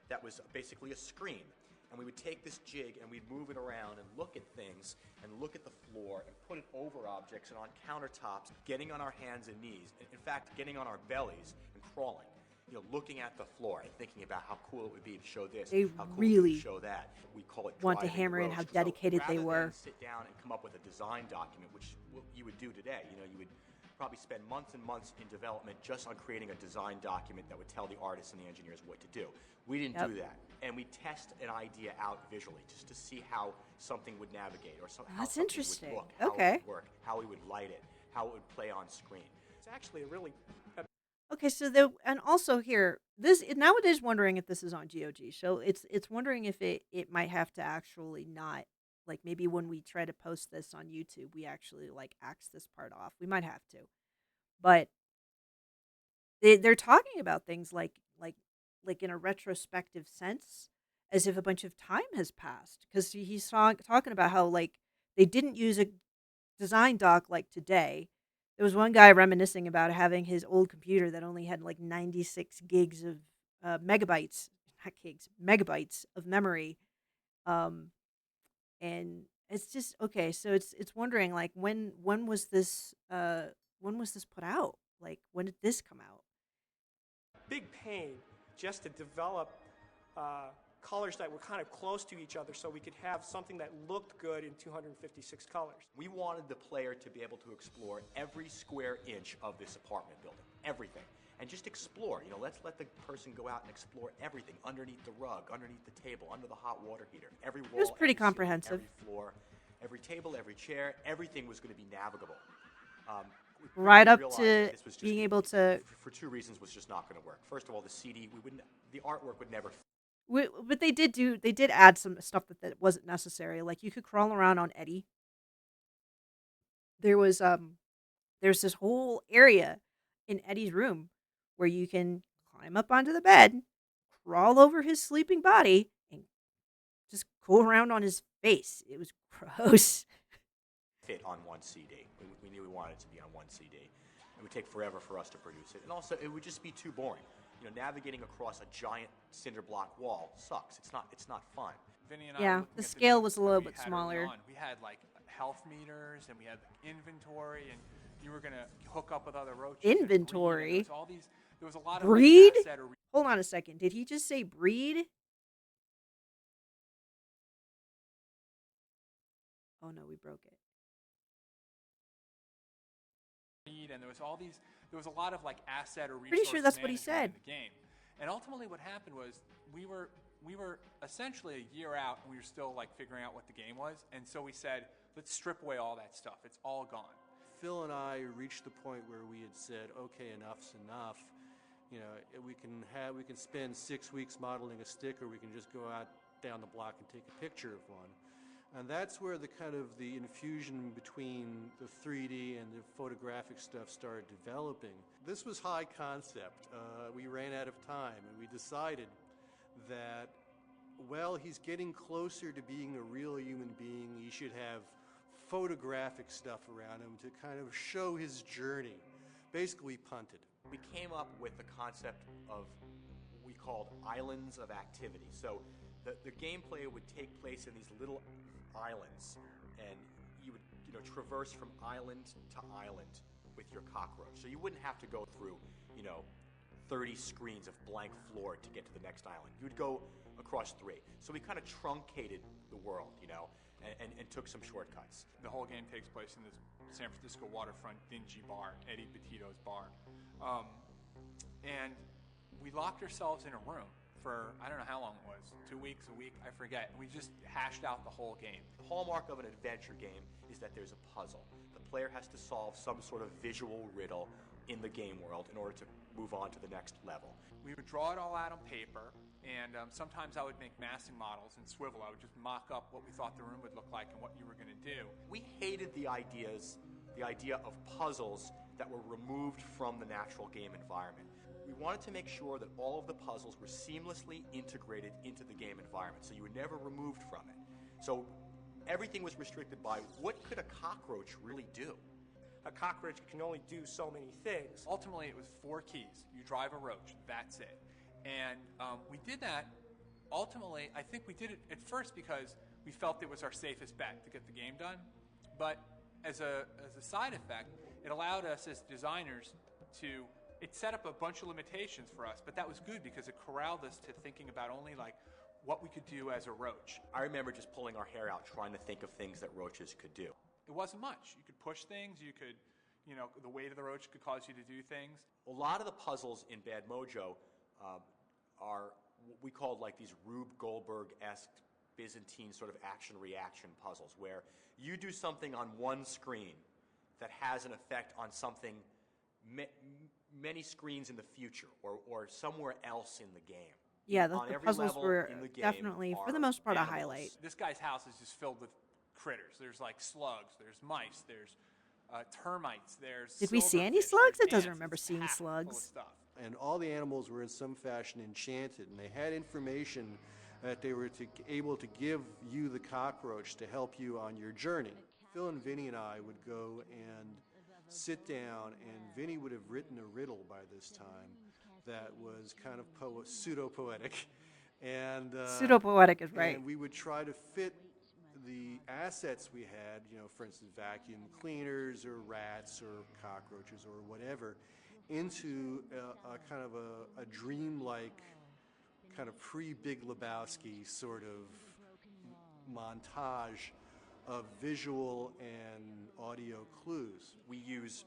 that was basically a screen. And we would take this jig and we'd move it around and look at things and look at the floor and put it over objects and on countertops, getting on our hands and knees. In fact, getting on our bellies and crawling. You know, looking at the floor and thinking about how cool it would be to show this, They how cool really it would be to show that. We call it want to drive-in hammer in how roast. dedicated So they rather were. than sit down and come up with a design document, which you would do today, you know, you would probably spend months and months in development just on creating a design document that would tell the artists and the engineers what to do. We didn't do that. And we test an idea out visually just to see how something would navigate or how That's something interesting. would look, how Okay. it would work, how we would light it, how it would play on screen. It's actually a really... Okay, and also here, nowadays wondering if this is on GOG. So it's wondering if it might have to actually not, like maybe when we try to post this on YouTube, we actually like axe this part off. We might have to, but they're talking about things like in a retrospective sense, as if a bunch of time has passed, because he's talking about how like they didn't use a design doc like today. There was one guy reminiscing about having his old computer that only had like 96 gigs of megabytes, not gigs, megabytes of memory. And it's just okay. So it's wondering like when was this put out? Like when did this come out? big pain just to develop colors that were kind of close to each other so we could have something that looked good in 256 colors. We wanted the player to be able to explore every square inch of this apartment building, everything, and just explore. You know, let's let the person go out and explore everything underneath the rug, underneath the table, under the hot water heater, every wall. It was pretty every ceiling, comprehensive. every floor, every table, every chair, everything was going to be navigable. We Right up realized to that this was just, being able to. for two reasons, was just not going to work. First of all, the artwork would never. But they did add some stuff that wasn't necessary. Like you could crawl around on Eddie. There's this whole area in Eddie's room where you can climb up onto the bed, crawl over his sleeping body, and just go around on his face. It was gross. Fit on one CD. We knew we wanted it to be on one CD. It would take forever for us to produce it, and also it would just be too boring. You know, navigating across a giant cinder block wall sucks. It's not fun. Vinny and I Yeah, were looking the at scale games was a that little we bit had early smaller. on. We had like health meters, and we had inventory, and you were gonna hook up with other roaches. and breed, and Inventory? there was all these. There was a lot of Breed? Like, asset or Hold on a second. Did he just say breed? Oh no, we broke it. and there was a lot of like asset or resource Pretty sure that's what he management said. in the game. And ultimately what happened was we were essentially a year out and we were still like figuring out what the game was, and so we said, let's strip away all that stuff. It's all gone. Phil and I reached the point where we had said, okay, enough's enough. You know, we can spend 6 weeks modeling a stick, or we can just go out down the block and take a picture of one. And that's where the infusion between the 3D and the photographic stuff started developing. This was high concept. We ran out of time, and we decided that, well, he's getting closer to being a real human being. He should have photographic stuff around him to kind of show his journey. Basically, we punted. We came up with the concept of, we called Islands of Activity. So the gameplay would take place in these little islands, and you would traverse from island to island with your cockroach. So you wouldn't have to go through 30 screens of blank floor to get to the next island. You'd go across 3. So we kind of truncated the world, and took some shortcuts. The whole game takes place in this San Francisco waterfront dingy bar, Eddie Petito's bar. And we locked ourselves in a room for, I don't know how long it was, 2 weeks, a week, I forget. We just hashed out the whole game. The hallmark of an adventure game is that there's a puzzle. The player has to solve some sort of visual riddle in the game world in order to move on to the next level. We would draw it all out on paper, and sometimes I would make massing models in Swivel. I would just mock up what we thought the room would look like and what you were going to do. We hated the idea of puzzles that were removed from the natural game environment. We wanted to make sure that all of the puzzles were seamlessly integrated into the game environment, so you were never removed from it. So everything was restricted by what could a cockroach really do? A cockroach can only do so many things. Ultimately, it was 4 keys. You drive a roach. That's it. And we did that. Ultimately, I think we did it at first because we felt it was our safest bet to get the game done. But as a side effect, it allowed us as designers to, it set up a bunch of limitations for us, but that was good because it corralled us to thinking about only like what we could do as a roach. I remember just pulling our hair out trying to think of things that roaches could do. It wasn't much. You could push things, you could, the weight of the roach could cause you to do things. A lot of the puzzles in Bad Mojo are what we called like these Rube Goldberg-esque Byzantine sort of action-reaction puzzles where you do something on one screen that has an effect on something many screens in the future or somewhere else in the game. Yeah, the On every puzzles level were in the game definitely, for the are most part, a animals. highlight. This guy's house is just filled with critters. There's like slugs, there's mice, there's termites, there's Did we see any silverfish, slugs? there's It doesn't ants. remember It's seeing packed full of slugs. stuff. And all the animals were in some fashion enchanted, and they had information that they were able to give you, the cockroach, to help you on your journey. Phil and Vinny and I would go and sit down, and Vinny would have written a riddle by this time that was kind of pseudo-poetic. And Pseudo-poetic is right. And we would try to fit the assets we had, for instance, vacuum cleaners or rats or cockroaches or whatever, into a kind of a dreamlike, kind of pre-Big Lebowski sort of montage of visual and audio clues. We use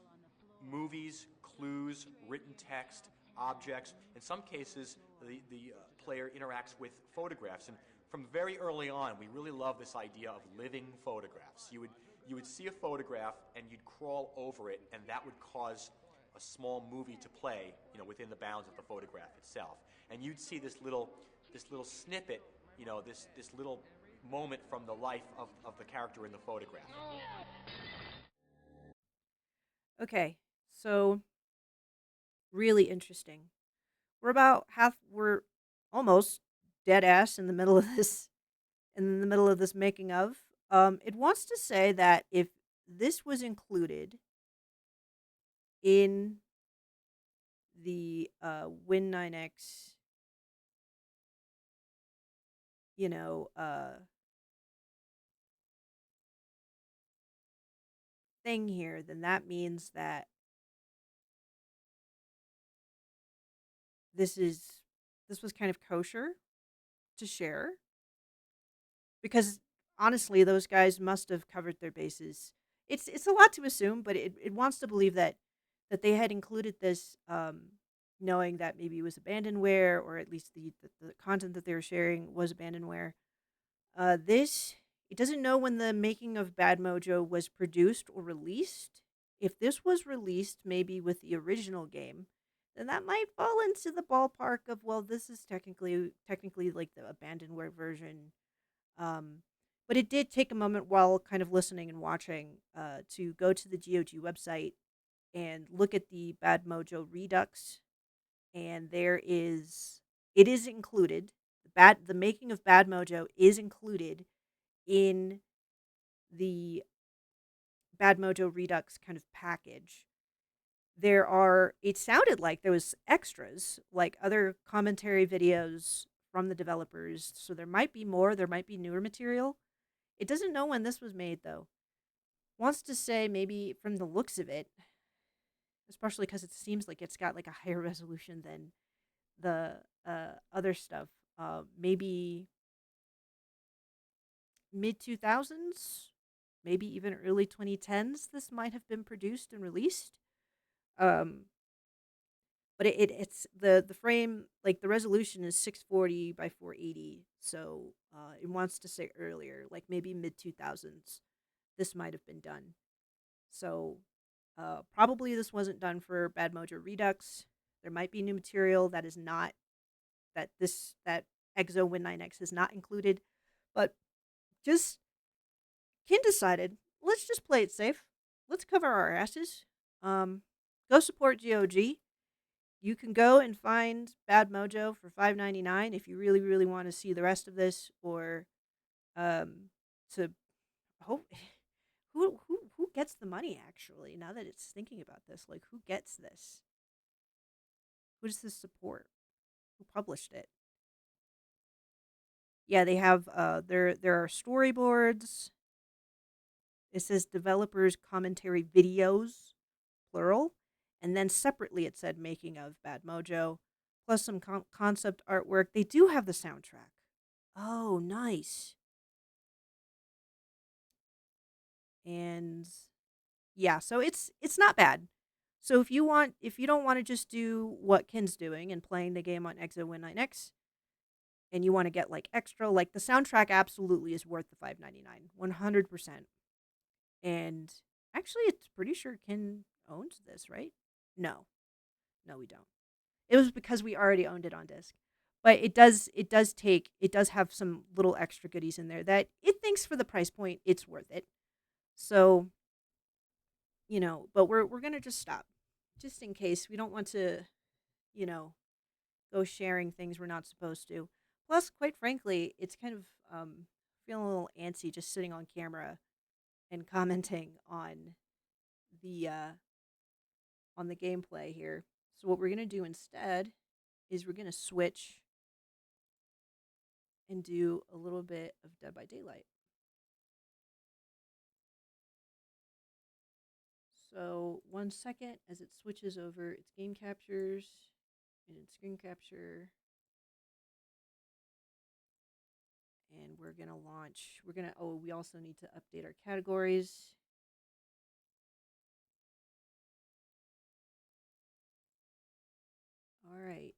movies, clues, written text, objects. In some cases, the player interacts with photographs. And from very early on, we really love this idea of living photographs. You would see a photograph and you'd crawl over it, and that would cause a small movie to play, within the bounds of the photograph itself. And you'd see this little snippet, this little moment from the life of the character in the photograph. Okay, so really interesting. We're almost dead ass in the middle of this, making of. It wants to say that if this was included in the Win9X, thing here, then that means that this was kind of kosher to share, because honestly those guys must have covered their bases. It's a lot to assume, but it wants to believe that they had included this, knowing that maybe it was abandonware, or at least the content that they were sharing was abandonware. It doesn't know when the Making of Bad Mojo was produced or released. If this was released maybe with the original game, then that might fall into the ballpark of, well, this is technically like the abandonware version. But it did take a moment while kind of listening and watching to go to the GOG website and look at the Bad Mojo Redux, and it is included. The Making of Bad Mojo is included in the Bad Mojo Redux kind of package. it sounded like there was extras, like other commentary videos from the developers. So there might be more, there might be newer material. It doesn't know when this was made, though. Wants to say maybe from the looks of it, especially because it seems like it's got like a higher resolution than the other stuff. Maybe mid 2000s, maybe even early 2010s. This might have been produced and released. Um, but it's the frame, like the resolution is 640 by 480. So it wants to say earlier, like maybe mid 2000s. This might have been done. So probably this wasn't done for Bad Mojo Redux. There might be new material that is not that Exo Win 9X is not included, but just Kin decided let's just play it safe. Let's cover our asses. Go support GOG. You can go and find Bad Mojo for $5.99 if you really want to see the rest of this, or to hope who gets the money actually. Now that it's thinking about this, like who gets this? Who does this support? Who published it? Yeah, they have there are storyboards. It says developers commentary videos, plural, and then separately it said making of Bad Mojo, plus some concept artwork. They do have the soundtrack. Oh, nice. And yeah, so it's not bad. So if you don't want to just do what Kin's doing and playing the game on Exo Win 9X, and you want to get like extra, like the soundtrack absolutely is worth the $5.99, 100%. And actually, it's pretty sure Kin owns this, right? No, no, we don't. It was because we already owned it on disc. But it does have some little extra goodies in there that it thinks for the price point it's worth it. So, but we're gonna just stop, just in case we don't want to, you know, go sharing things we're not supposed to. Plus, quite frankly, it's kind of feeling a little antsy just sitting on camera and commenting the uh, on the gameplay here. So what we're gonna do instead is we're gonna switch and do a little bit of Dead by Daylight. So 1 second as it switches over its game captures and its screen capture. And we're gonna launch. We also need to update our categories. All right.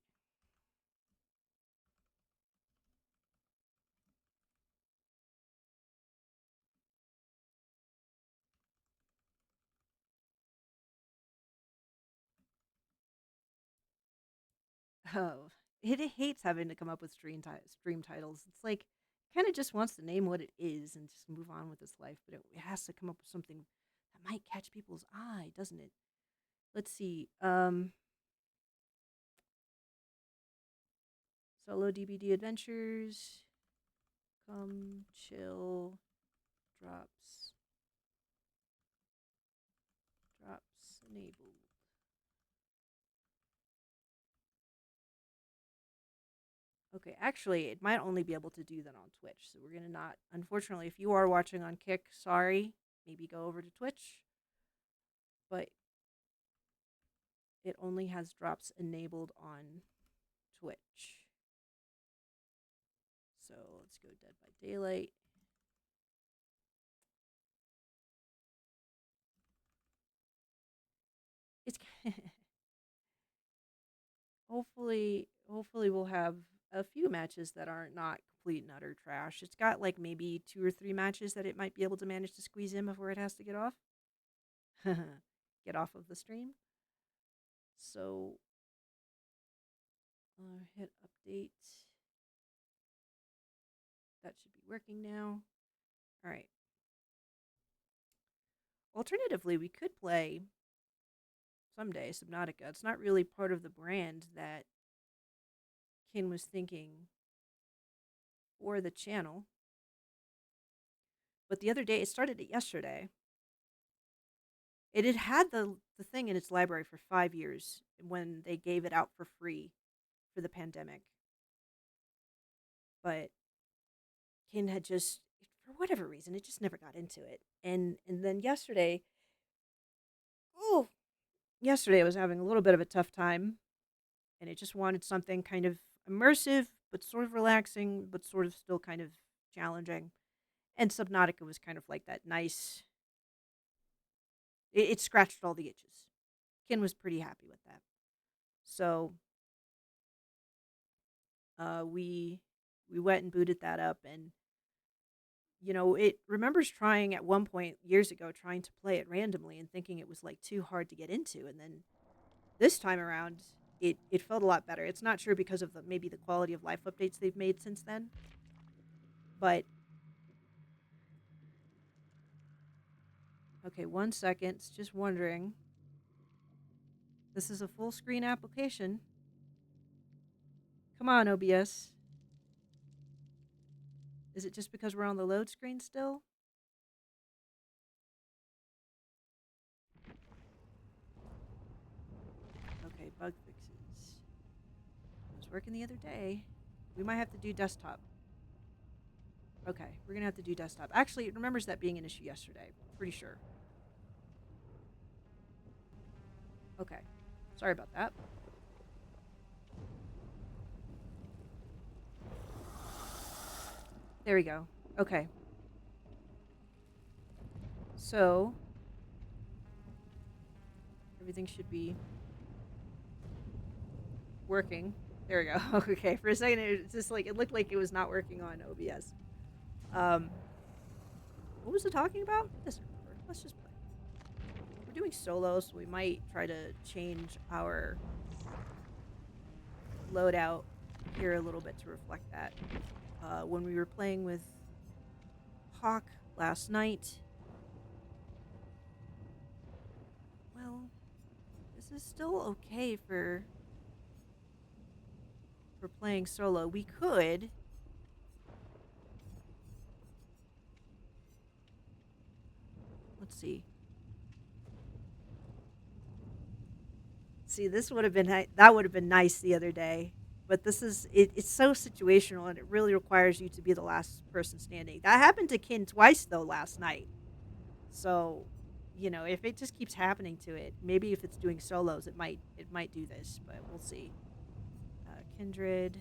Oh, it hates having to come up with stream titles. It's like it kind of just wants to name what it is and just move on with its life, but it has to come up with something that might catch people's eye, doesn't it? Let's see. Solo DBD adventures. Come chill. Drops. Drops enabled. Okay, actually, it might only be able to do that on Twitch. So we're going to not, unfortunately, if you are watching on Kick, sorry, maybe go over to Twitch. But it only has drops enabled on Twitch. So let's go Dead by Daylight. It's hopefully we'll have a few matches that are not complete and utter trash. It's got like maybe 2 or 3 matches that it might be able to manage to squeeze in before it has to get off. Get off of the stream. So hit update. That should be working now. All right. Alternatively, we could play someday Subnautica. It's not really part of the brand that Kin was thinking for the channel. But the other day, it started it yesterday. It had had the thing in its library for 5 years when they gave it out for free for the pandemic, but Ken had just, for whatever reason, it just never got into it. And then yesterday, oh, yesterday I was having a little bit of a tough time, and it just wanted something kind of immersive, but sort of relaxing, but sort of still kind of challenging. And Subnautica was kind of like that nice. It scratched all the itches. Ken was pretty happy with that. So we went and booted that up, and it remembers trying at one point years ago, trying to play it randomly and thinking it was like too hard to get into, and then this time around it felt a lot better. It's not sure because of maybe the quality of life updates they've made since then, but okay, 1 second. It's just wondering. This is a full screen application. Come on, OBS. Is it just because we're on the load screen still? Okay, bug fixes. It was working the other day. We might have to do desktop. Okay, we're gonna have to do desktop. Actually, it remembers that being an issue yesterday. Pretty sure. Okay. Sorry about that. There we go. Okay. So, everything should be working. There we go. Okay, for a second it just like it looked like it was not working on OBS. What was it talking about? It doesn't remember. Let's just play. We're doing solo, so we might try to change our loadout here a little bit to reflect that. When we were playing with Hawk last night, well, this is still okay for playing solo. We could let's see. See, this would have been that would have been nice the other day, but this is it's so situational, and it really requires you to be the last person standing. That happened to Kin twice though last night. So, if it just keeps happening to it, maybe if it's doing solos, it might do this, but we'll see. Kindred.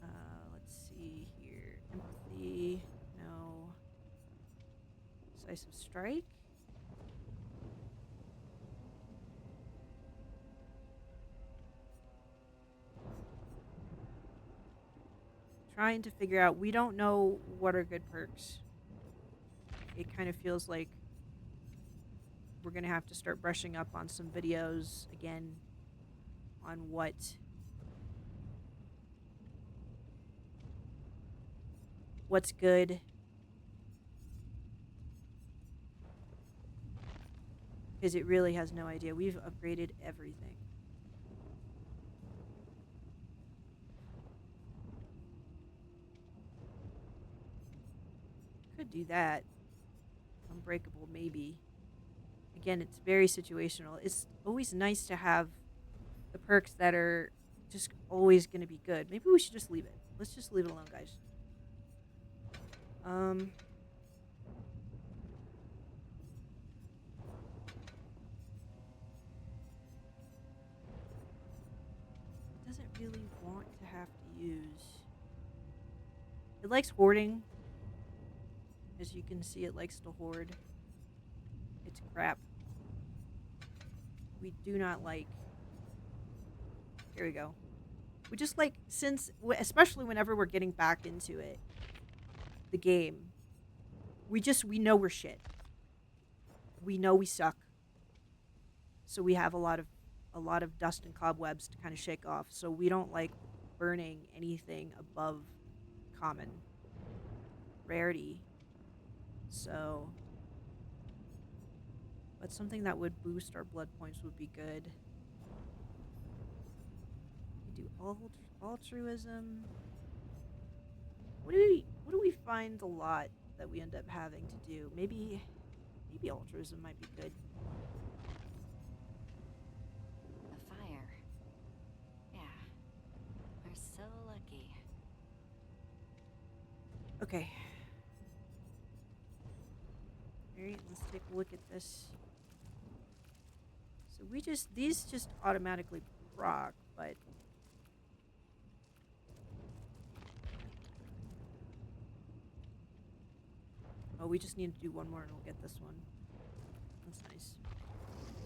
Let's see here. Empathy. No. Decisive strike. Trying to figure out. We don't know what are good perks. It kind of feels like we're going to have to start brushing up on some videos again on what's good. Because it really has no idea. We've upgraded everything. Could do that. Unbreakable, maybe. Again, it's very situational. It's always nice to have the perks that are just always going to be good. Maybe we should just leave it. Let's just leave it alone, guys. It doesn't really want to have to use. It likes hoarding. As you can see, it likes to hoard. It's crap. We do not like. Here we go. We just like, especially whenever we're getting back into it, the game, we know we're shit. We know we suck. So we have a lot of dust and cobwebs to kind of shake off. So we don't like burning anything above common rarity. So, but something that would boost our blood points would be good. We do altruism. What do we find a lot that we end up having to do. Maybe altruism might be good. A fire. Yeah. We're so lucky. Okay. Alright, let's take a look at this. So these just automatically proc, but oh, we just need to do one more and we'll get this one. That's nice.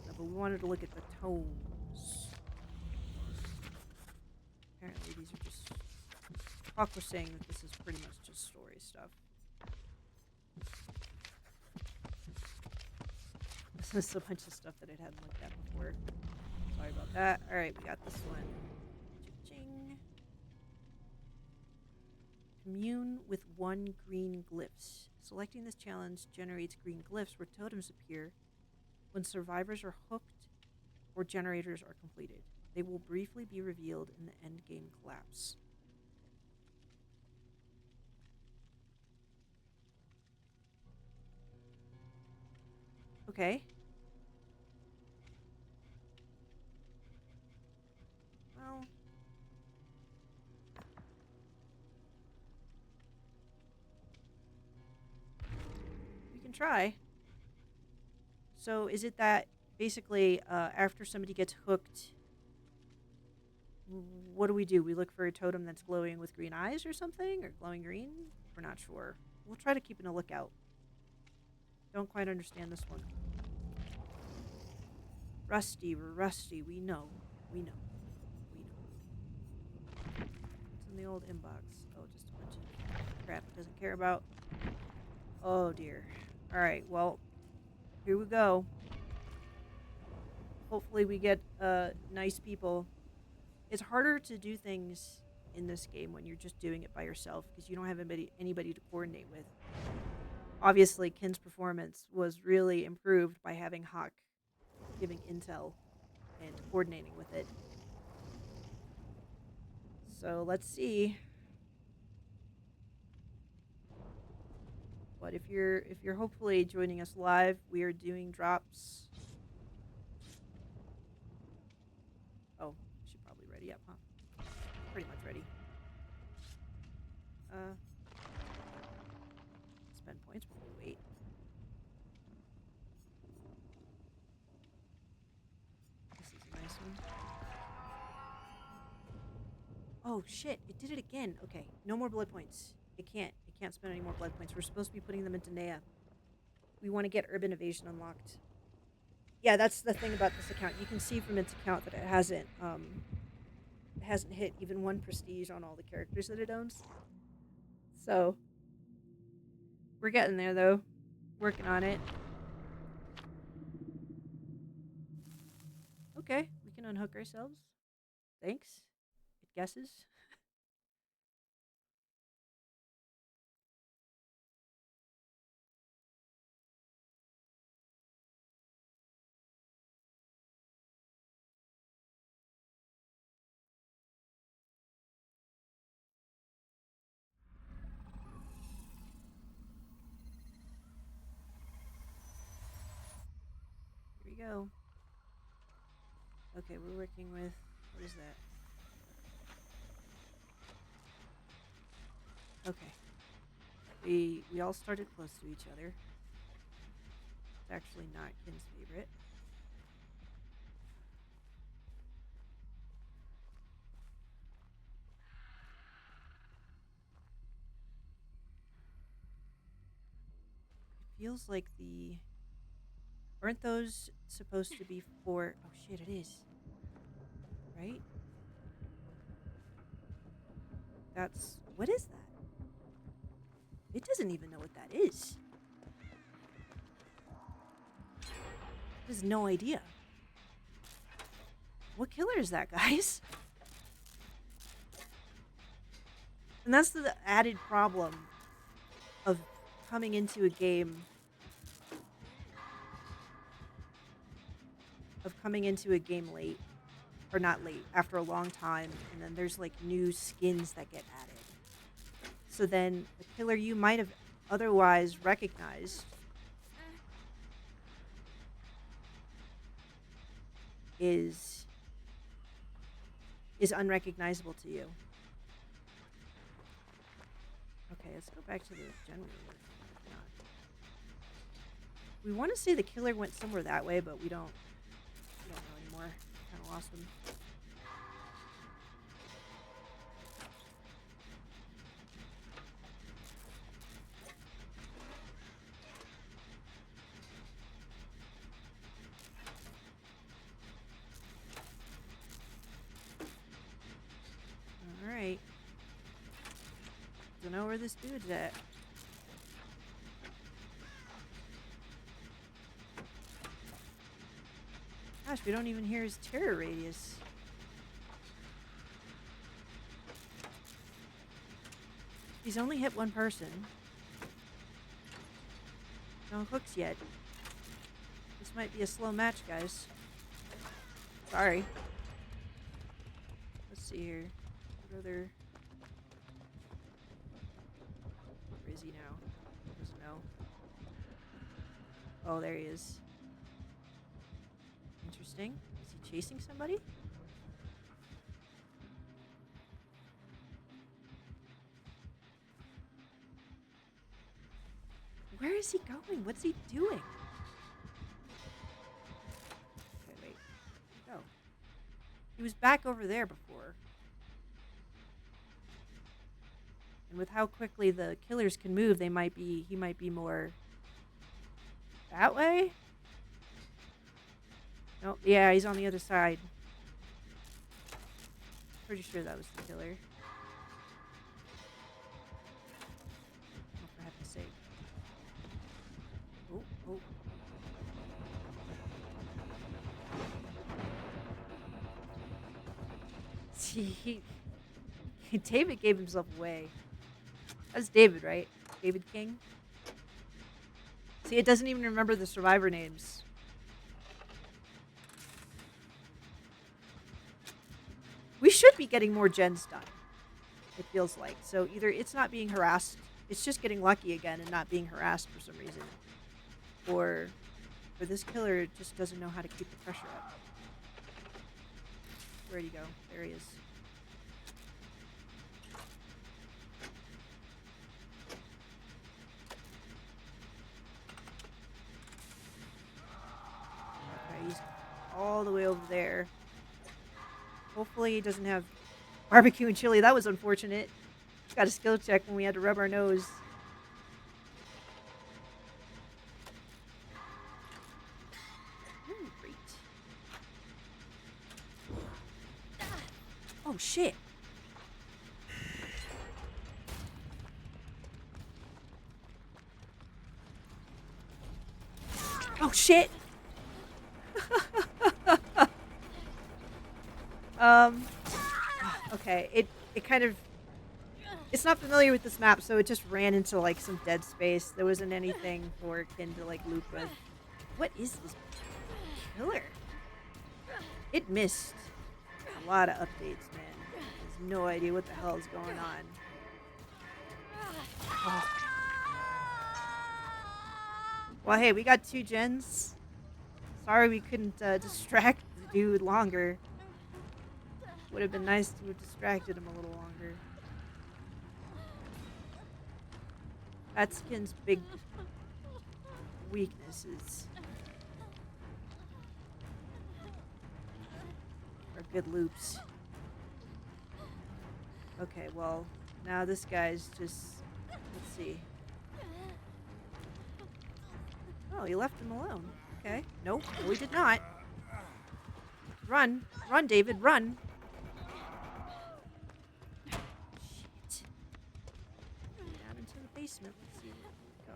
No, but we wanted to look at the tones. Apparently these are just... Hawk was saying that this is pretty much just story stuff. This is a bunch of stuff that I hadn't looked at before. Sorry about that. Alright, we got this one. Cha-ching. Commune with 1 green glyphs. Selecting this challenge generates green glyphs where totems appear when survivors are hooked or generators are completed. They will briefly be revealed in the endgame collapse. Okay. Well, we can try. So is it that basically after somebody gets hooked, what do? We look for a totem that's glowing with green eyes or something? Or glowing green? We're not sure. We'll try to keep a lookout. Don't quite understand this one. Rusty, we're rusty. We know. We know. We know. What's in the old inbox? Oh, just a bunch of crap it doesn't care about. Oh, dear. Alright, well, here we go. Hopefully we get nice people. It's harder to do things in this game when you're just doing it by yourself because you don't have anybody to coordinate with. Obviously, Ken's performance was really improved by having Hawk giving intel and coordinating with it. So let's see. But if you're hopefully joining us live, we are doing drops. Oh, should probably ready up, huh? Pretty much ready. Spend points before we wait. This is a nice one. Oh shit, it did it again. Okay, no more blood points. It can't spend any more blood points. We're supposed to be putting them into Nea. We want to get Urban Evasion unlocked. Yeah, that's the thing about this account. You can see from its account that it hasn't hit even 1 prestige on all the characters that it owns. So we're getting there though. Working on it. Okay, we can unhook ourselves. Thanks. It guesses. Here we go. Okay, we're working with, what is that? Okay. We all started close to each other. It's actually not Ken's favorite. It feels like aren't those supposed to be for, oh shit, it is. Right? What is that? It doesn't even know what that is. It has no idea. What killer is that, guys? And that's the added problem of coming into a game. Late. Or not late, after a long time. And then there's like new skins that get added. So then the killer you might have otherwise recognized is unrecognizable to you. Okay, let's go back to the general. We want to say the killer went somewhere that way, but we don't know anymore. Kind of lost him. All right. Don't know where this dude's at. Gosh, we don't even hear his terror radius. He's only hit one person. No hooks yet. This might be a slow match, guys. Sorry. Let's see here. What other... Where is he now? Doesn't know. Oh, there he is. Interesting. Is he chasing somebody? Where is he going? What's he doing? Okay, wait. Where'd he go? He was back over there before. And with how quickly the killers can move, he might be more that way? Nope, yeah, he's on the other side. Pretty sure that was the killer. Oh, for heaven's sake. Oh, oh. See, David gave himself away. That's David, right? David King? See, it doesn't even remember the survivor names. We should be getting more gens done, it feels like. So either it's not being harassed, it's just getting lucky again and not being harassed for some reason. Or this killer just doesn't know how to keep the pressure up. Where'd he go? There he is. Okay, he's all the way over there. Hopefully he doesn't have barbecue and chili. That was unfortunate. Got a skill check when we had to rub our nose. Ooh, great. Oh, shit. Oh, shit. Okay, it kind of, it's not familiar with this map, so it just ran into like some dead space. There wasn't anything for Kin to like loop with. What is this killer? It missed a lot of updates, man. There's no idea what the hell is going on. Oh. Well, hey, we got 2 gens. Sorry we couldn't distract the dude longer. Would have been nice to have distracted him a little longer. That's Kin's big weaknesses. Are good loops. Okay, well, now this guy's just... Let's see. Oh, he left him alone. Okay. Nope, no, he did not. Run. Run, David, run. Shit. Down into the basement. Let's see where we go.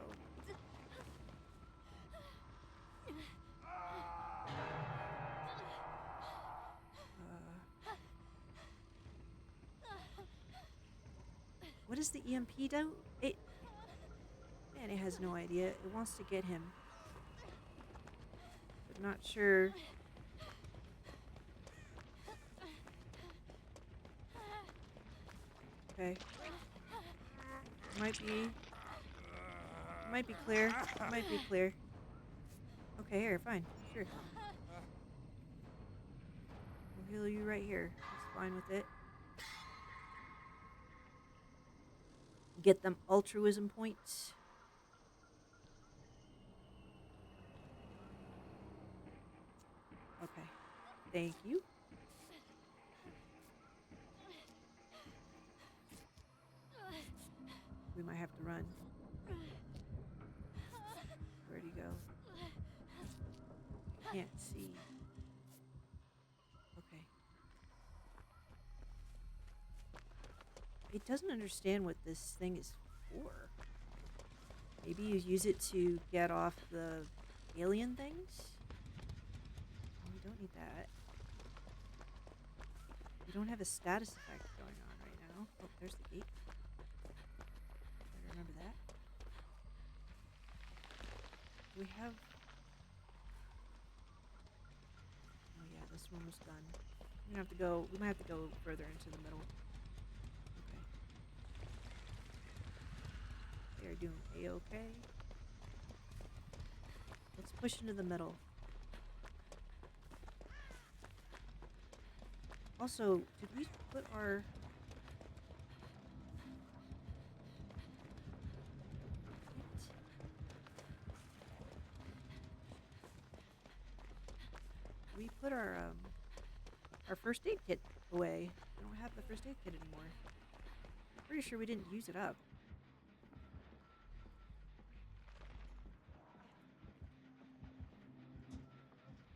What does the EMP do? Man, it has no idea. It wants to get him. But not sure. Okay. Might be might be clear. It might be clear. Okay, here, fine. Sure. We'll heal you right here. That's fine with it. Get them altruism points. Okay. Thank you. We might have to run. Where'd he go? Can't see. Okay. It doesn't understand what this thing is for. Maybe you use it to get off the alien things? We don't need that. We don't have a status effect going on right now. Oh, there's the gate. Better remember that. We have... Oh yeah, this one was done. We have to go. We might have to go further into the middle. Okay. They are doing a-okay. Let's push into the middle. Also, did we put our... We put our first aid kit away. We don't have the first aid kit anymore. Pretty sure we didn't use it up.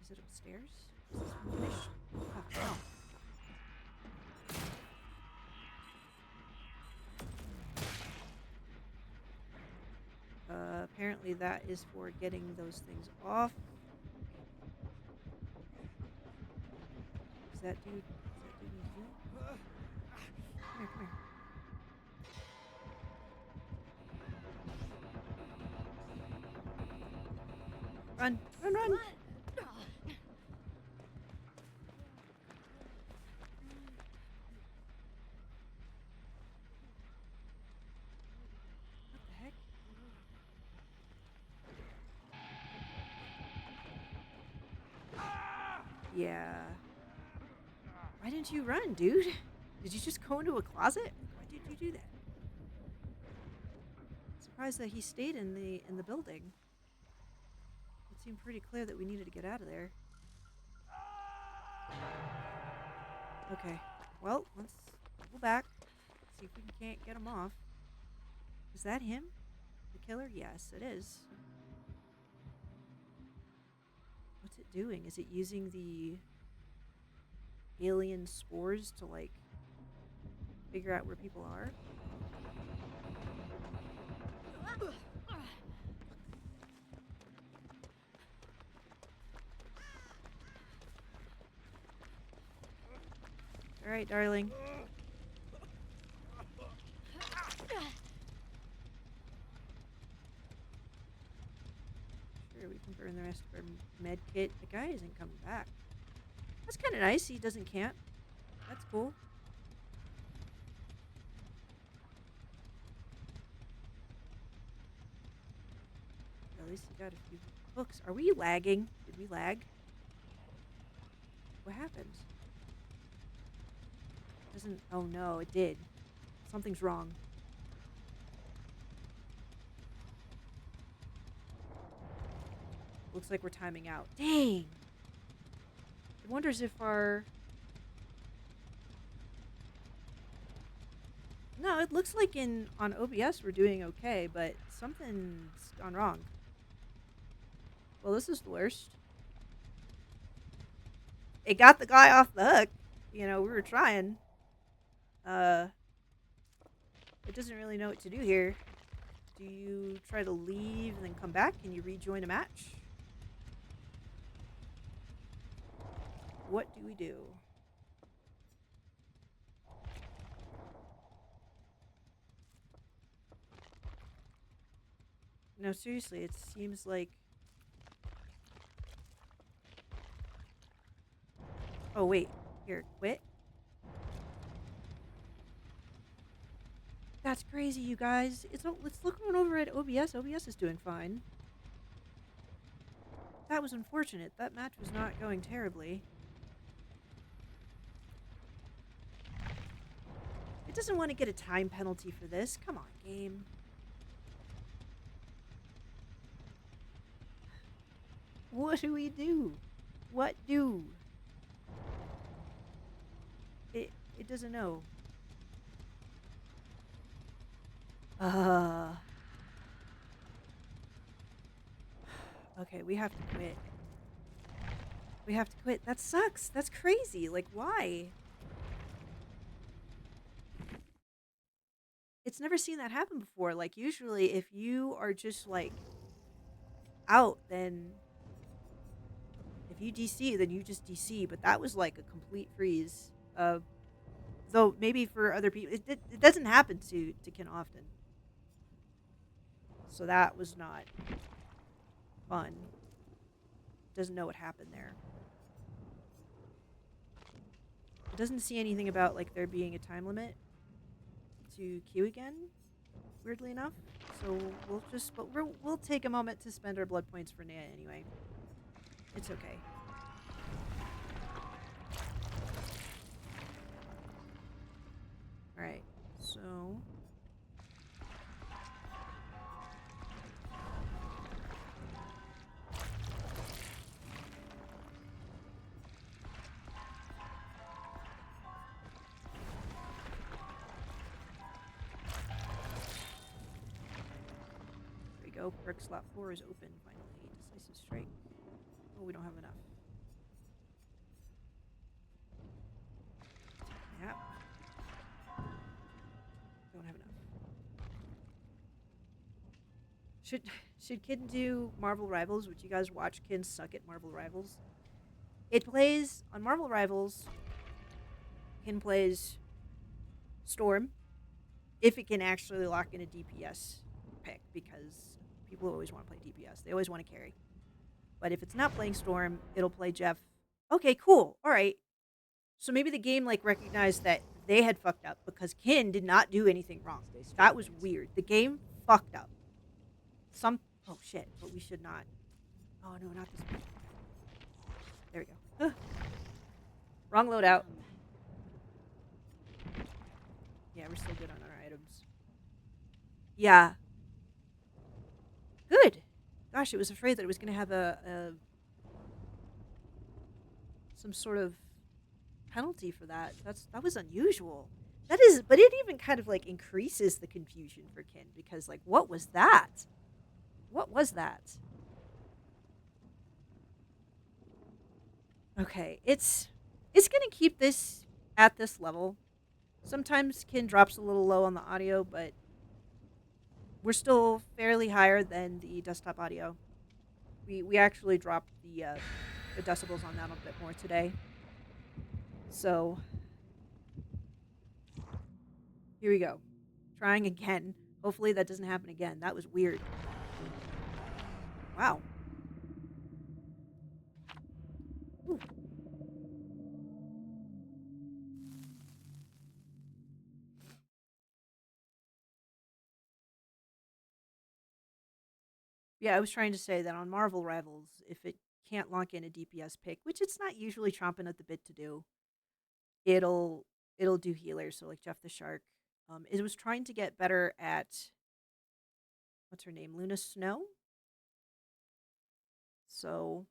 Is it upstairs? Is this one finished? Oh, no. Apparently that is for getting those things off. Is that dude need healing? Come here, come here. Run, run, run! What the heck? Yeah. Why didn't you run, dude? Did you just go into a closet? Why did you do that? Surprised that he stayed in the building. It seemed pretty clear that we needed to get out of there. Okay. Well, let's go back. See if we can't get him off. Is that him? The killer? Yes, it is. What's it doing? Is it using the alien spores to, like, figure out where people are? All right, darling. Sure, we can burn the rest of our med kit. The guy isn't coming back. That's kind of nice. He doesn't camp. That's cool. At least he got a few books. Are we lagging? Did we lag? What happened? Doesn't... Oh no, it did. Something's wrong. Looks like we're timing out. Dang! It wonders if our... No, it looks like on OBS we're doing okay, but something's gone wrong. Well, this is the worst. It got the guy off the hook. You know, we were trying. It doesn't really know what to do here. Do you try to leave and then come back? Can you rejoin a match? What do we do? No, seriously, it seems like... Oh, wait. Here, quit. That's crazy, you guys. Let's look on over at OBS. OBS is doing fine. That was unfortunate. That match was not going terribly. It doesn't want to get a time penalty for this. Come on, game. What do we do? What do? It doesn't know. Okay, we have to quit. We have to quit. That sucks. That's crazy. Like, why? It's never seen that happen before. Like, usually if you are just, like, out, then if you DC, then you just DC. But that was, like, a complete freeze. Though, maybe for other people, it doesn't happen to Ken often. So that was not fun. Doesn't know what happened there. It doesn't see anything about, like, there being a time limit to queue again, weirdly enough. So we'll take a moment to spend our blood points for Naya anyway. It's okay. Alright, so go. Perk slot 4 is open finally. Decisive strike. Oh, we don't have enough. Yep. Don't have enough. Should Kin do Marvel Rivals? Would you guys watch Kin suck at Marvel Rivals? It plays on Marvel Rivals. Kin plays Storm if it can actually lock in a DPS pick, because people always want to play DPS. They always want to carry. But if it's not playing Storm, it'll play Jeff. Okay, cool. All right. So maybe the game, like, recognized that they had fucked up because Kin did not do anything wrong. That was weird. The game fucked up. Oh, shit. But we should not. Oh, no, not this one. There we go. Wrong loadout. Yeah, we're still good on our items. Yeah. Good. Gosh, it was afraid that it was going to have some sort of penalty for that. That was unusual. But it even kind of, like, increases the confusion for Kin, because, like, what was that? What was that? Okay, it's gonna keep this at this level. Sometimes Kin drops a little low on the audio, but we're still fairly higher than the desktop audio. We actually dropped the decibels on that a bit more today. So here we go. Trying again. Hopefully that doesn't happen again. That was weird. Wow. Ooh. Yeah, I was trying to say that on Marvel Rivals, if it can't lock in a DPS pick, which it's not usually chomping at the bit to do, it'll do healers. So like Jeff the Shark, it was trying to get better at, what's her name, Luna Snow. So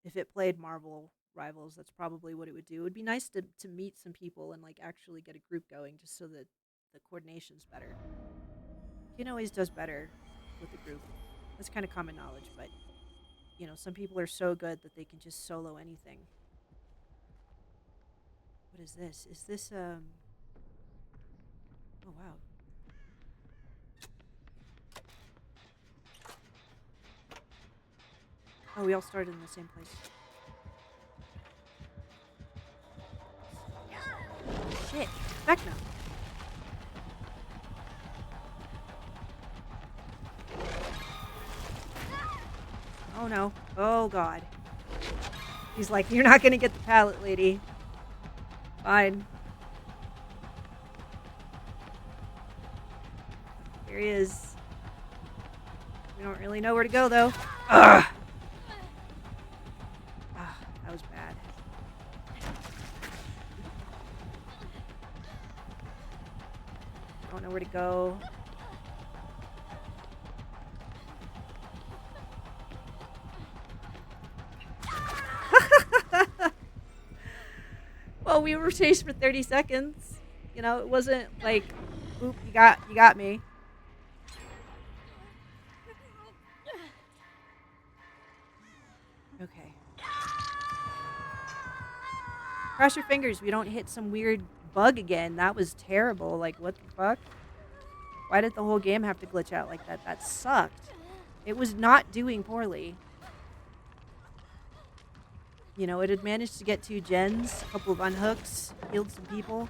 if it played Marvel Rivals, that's probably what it would do. It would be nice to meet some people and, like, actually get a group going, just so that the coordination's better. Kin always does better with the group. That's kind of common knowledge, but, you know, some people are so good that they can just solo anything. What is this? Is this, oh, wow. Oh, we all started in the same place. Shit. Vecna. Oh, no. Oh, God. He's like, you're not going to get the pallet, lady. Fine. Here he is. We don't really know where to go, though. Ugh! Ah, that was bad. Don't know where to go. Well, we were chased for 30 seconds. You know, it wasn't like, oop, you got me. Okay. Cross your fingers we don't hit some weird bug again. That was terrible. Like, what the fuck? Why did the whole game have to glitch out like that? That sucked. It was not doing poorly. You know, it had managed to get 2 gens, a couple of unhooks, healed some people.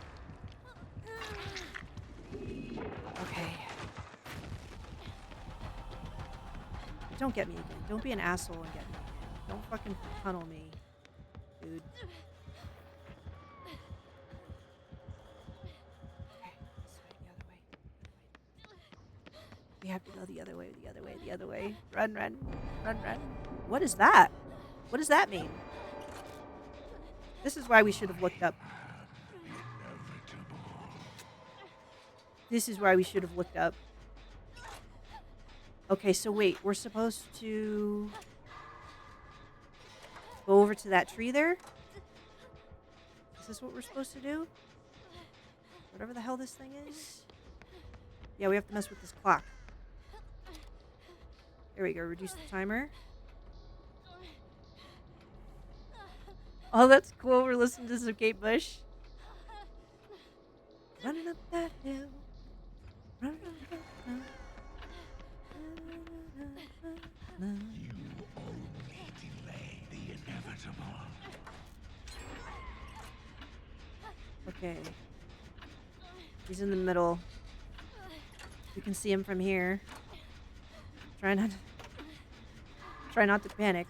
Okay. Don't get me again. Don't be an asshole and get me again. Don't fucking tunnel me, dude. Okay, this way, the other way. We have to go the other way, the other way, the other way. Run, run, run, run. What is that? What does that mean? This is why we should have looked up. This is why we should have looked up. Okay, so wait, we're supposed to go over to that tree there? Is this what we're supposed to do? Whatever the hell this thing is? Yeah, we have to mess with this clock. There we go, reduce the timer. Oh, that's cool. We're listening to some Kate Bush. Running up that hill. Running up that hill. You only delay the inevitable. Okay. He's in the middle. You can see him from here. Try not to panic.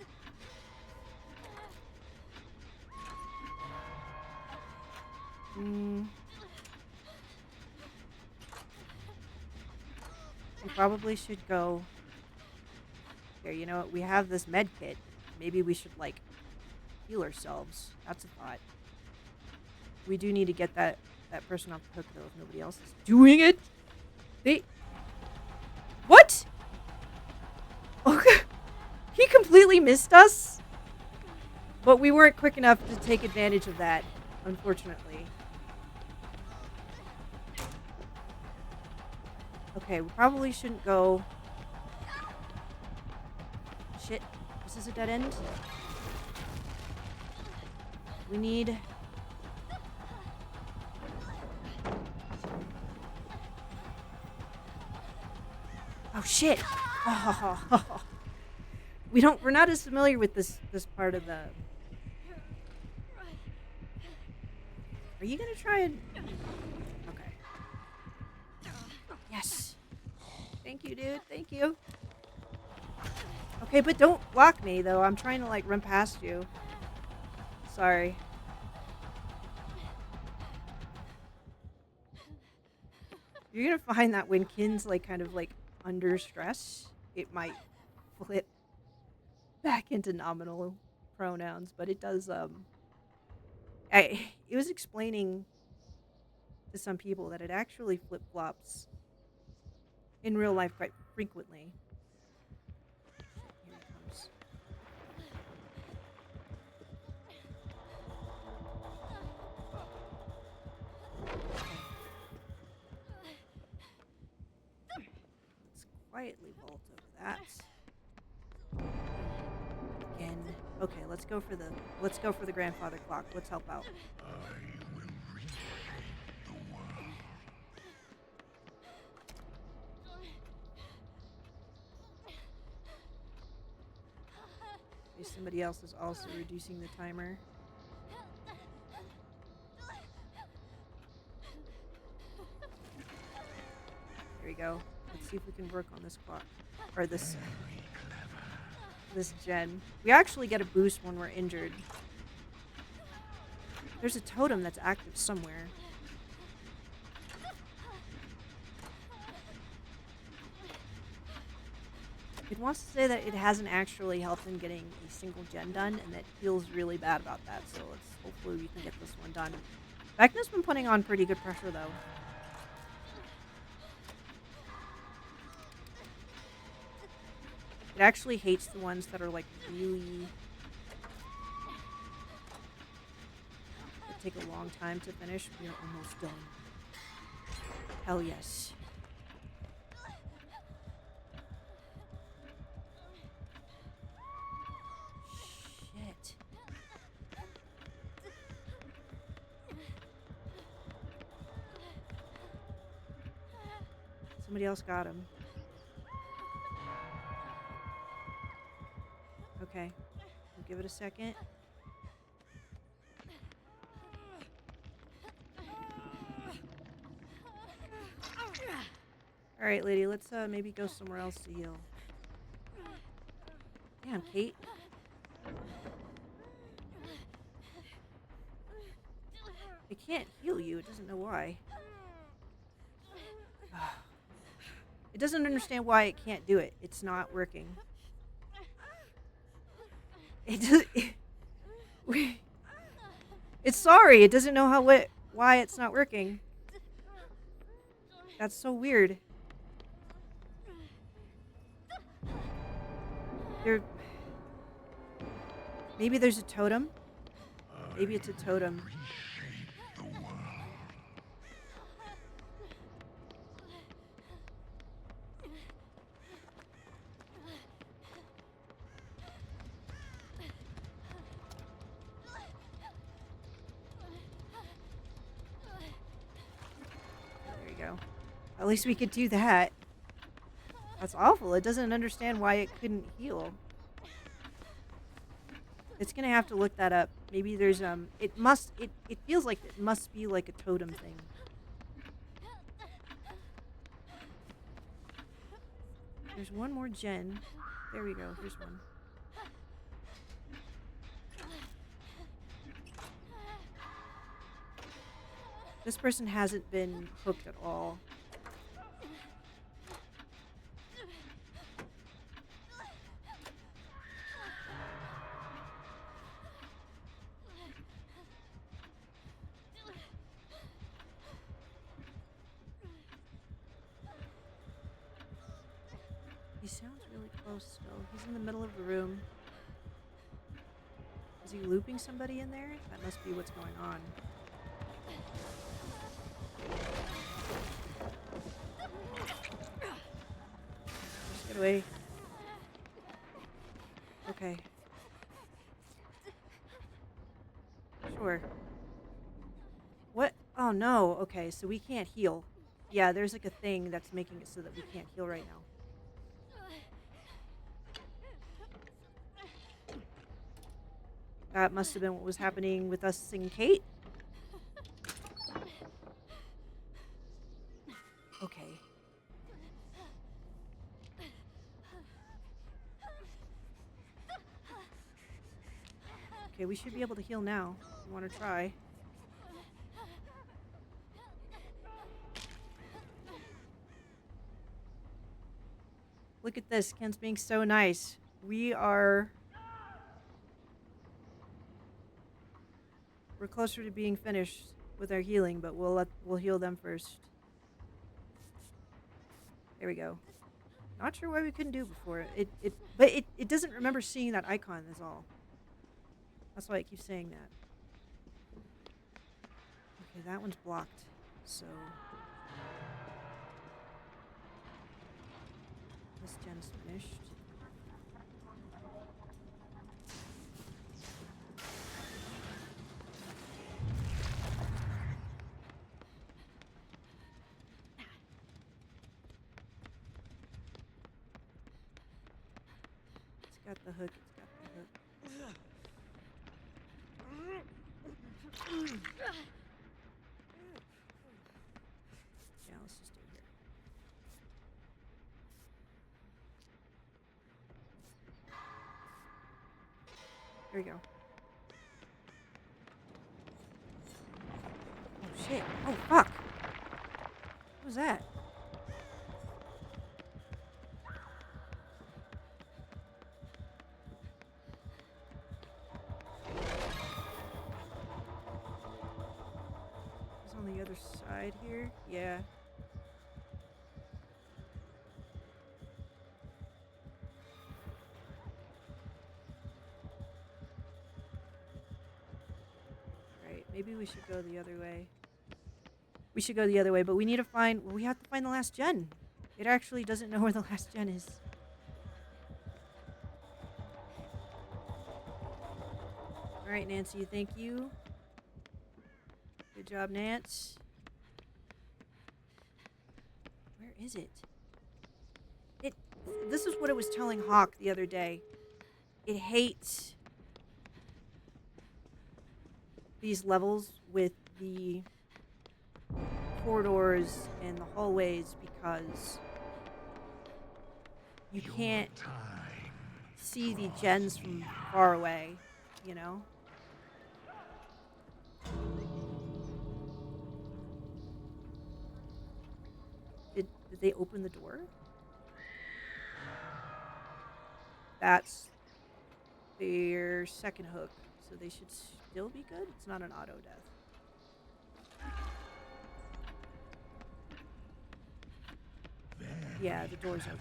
We probably should go. Here, you know what? We have this med kit. Maybe we should, like, heal ourselves. That's a thought. We do need to get that person off the hook, though, if nobody else is doing it. What? Okay. He completely missed us. But we weren't quick enough to take advantage of that, unfortunately. Okay, we probably shouldn't go. Shit. This is a dead end. We need. Oh shit. Oh. We're not as familiar with this part of the. Are you gonna try and. Okay. Yes. Thank you, dude. Thank you. Okay, but don't block me, though. I'm trying to, like, run past you. Sorry. You're gonna find that when Kin's, like, kind of, like, under stress, it might flip back into nominal pronouns, but it does, it was explaining to some people that it actually flip-flops in real life quite frequently. Here it comes. Let's quietly vault over that. Again. Okay, let's go for the grandfather clock. Let's help out. I will reshape the world. Okay, somebody else is also reducing the timer. There we go. Let's see if we can work on this clock. Or this gen. We actually get a boost when we're injured. There's a totem that's active somewhere. It wants to say that it hasn't actually helped in getting a single gen done, and that feels really bad about that, so hopefully we can get this one done. Vecna's been putting on pretty good pressure, though. It actually hates the ones that are, like, really... that take a long time to finish. We're almost done. Hell yes. Shit. Somebody else got him. Okay. We'll give it a second. Alright, lady, let's maybe go somewhere else to heal. Damn, Kate. It can't heal you. It doesn't know why. It doesn't understand why it can't do it. It's not working. It's sorry. It doesn't know why it's not working. That's so weird. Maybe there's a totem. Maybe it's a totem. There you go. At least we could do that. That's awful. It doesn't understand why it couldn't heal. It's gonna have to look that up. Maybe there's it feels like it must be like a totem thing. There's one more gen. There we go. Here's one. This person hasn't been hooked at all. He sounds really close still. He's in the middle of the room. Is he looping somebody in there? That must be what's going on. Just get away. Okay. Sure. What? Oh no. Okay, so we can't heal. Yeah, there's like a thing that's making it so that we can't heal right now. That must have been what was happening with us and Kate. Okay. Okay, we should be able to heal now. You want to try? Look at this. Ken's being so nice. We're closer to being finished with our healing, but we'll heal them first. There we go. Not sure why we couldn't do it before. But it doesn't remember seeing that icon is all. That's why it keeps saying that. Okay, that one's blocked. So this gen's finished. It's got the hook. It's got the hook. Yeah, let's just do it here. There we go. shit. Oh, fuck. What was that? It's on the other side here? Yeah. Right, maybe we should go the other way. We should go the other way, but we need to find... Well, we have to find the last gen. It actually doesn't know where the last gen is. Alright, Nancy, thank you. Good job, Nance. Where is it? This is what it was telling Hawk the other day. It hates these levels with the corridors and the hallways because you can't see the gens from far away, you know? Did they open the door? That's their second hook, so they should still be good. It's not an auto death. Yeah, the door's open.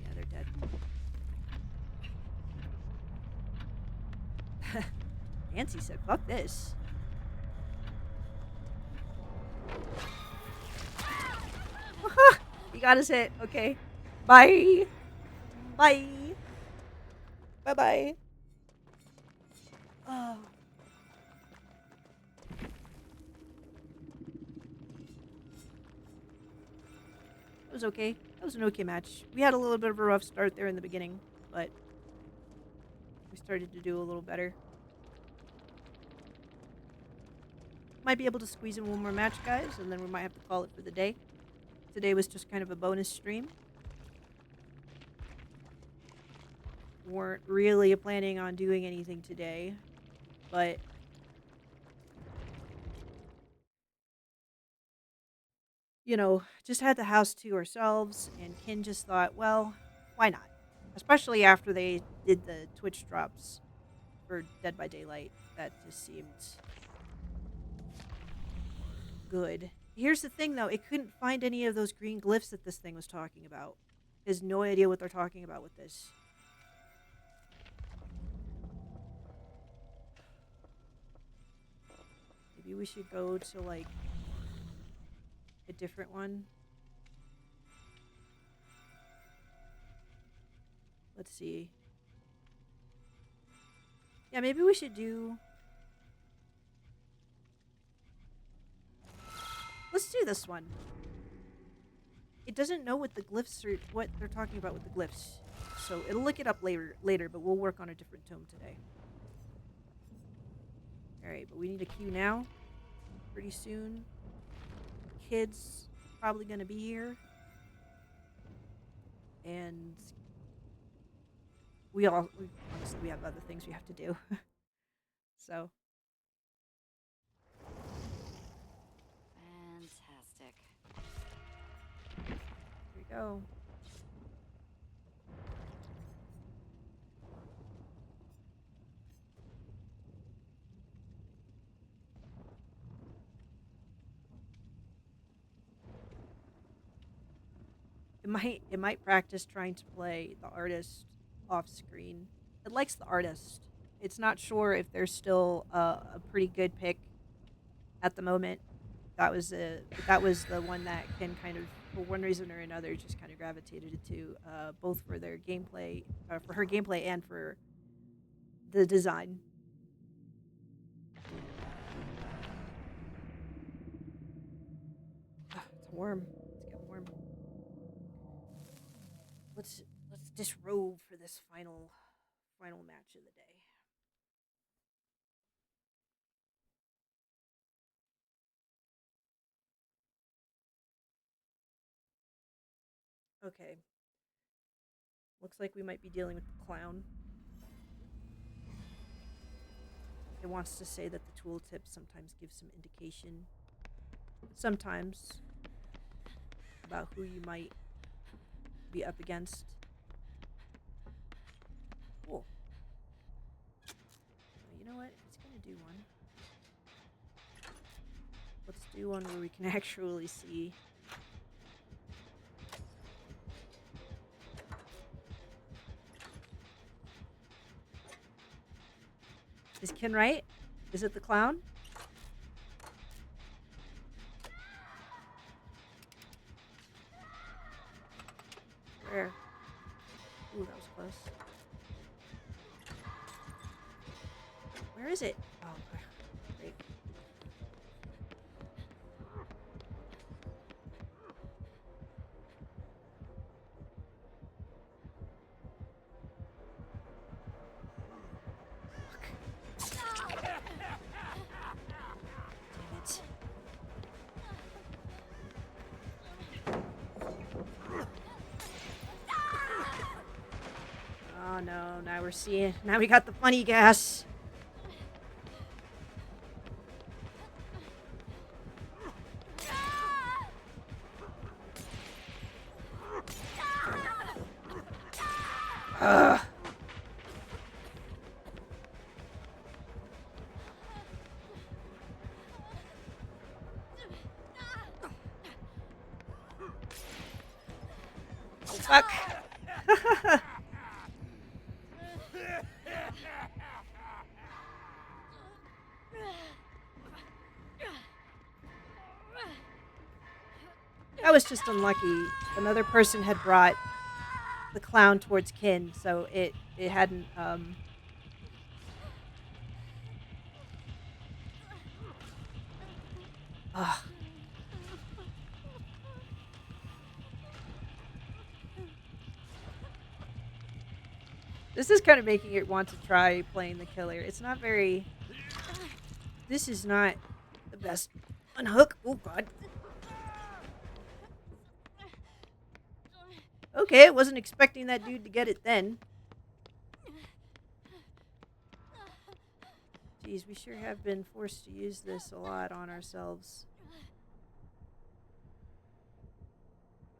Yeah, they're dead. Nancy said, fuck this. He got his hit. Okay. Bye. Bye. Bye-bye. Oh. It was okay. That was an okay match. We had a little bit of a rough start there in the beginning, but we started to do a little better. Might be able to squeeze in one more match, guys, and then we might have to call it for the day. Today was just kind of a bonus stream. Weren't really planning on doing anything today, but you know, just had the house to ourselves, and Ken just thought, well, why not? Especially after they did the Twitch drops for Dead by Daylight. That just seemed good. Here's the thing, though. It couldn't find any of those green glyphs that this thing was talking about. It has no idea what they're talking about with this. Maybe we should go to, like, a different one. Let's see. Yeah, maybe we should do... Let's do this one. It doesn't know what the glyphs are, what they're talking about with the glyphs. So it'll look it up later, but we'll work on a different tome today. Alright, but we need a queue now. Pretty soon. Kids probably gonna be here. And honestly, we have other things we have to do. So. Fantastic. Here we go. It might practice trying to play the artist off screen. It likes the artist. It's not sure if there's still a pretty good pick at the moment. That was the one that Ken kind of, for one reason or another, just kind of gravitated to, both for their gameplay, for her gameplay and for the design. It's warm. It's getting warm. Let's disrobe for this final match of the day. Okay. Looks like we might be dealing with the clown. It wants to say that the tooltip sometimes gives some indication, sometimes, about who you might be up against. Cool. You know what? It's gonna do one. Let's do one where we can actually see. Is Ken right? Is it the clown? Where? Ooh, that was close. Where is it? Oh, great. Damn it. Oh no, now we're seeing. Now we got the funny gas. Ugh. Oh, fuck. That was just unlucky. Another person had brought the clown towards Kin, so it hadn't Ugh. This is kind of making it want to try playing the killer. It's not very. This is not the best. Unhook. Oh god. Okay, I wasn't expecting that dude to get it then. Geez, we sure have been forced to use this a lot on ourselves.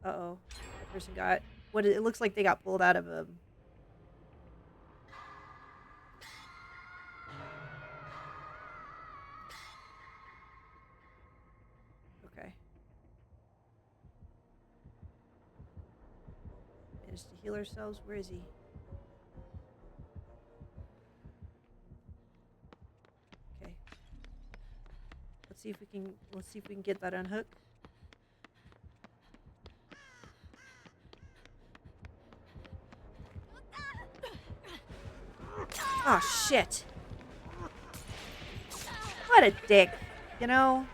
Uh-oh. That person got... What? It looks like they got pulled out of a... Okay. Managed to heal ourselves. Where is he? Okay. Let's see if we can get that unhooked. Oh shit. What a dick, you know?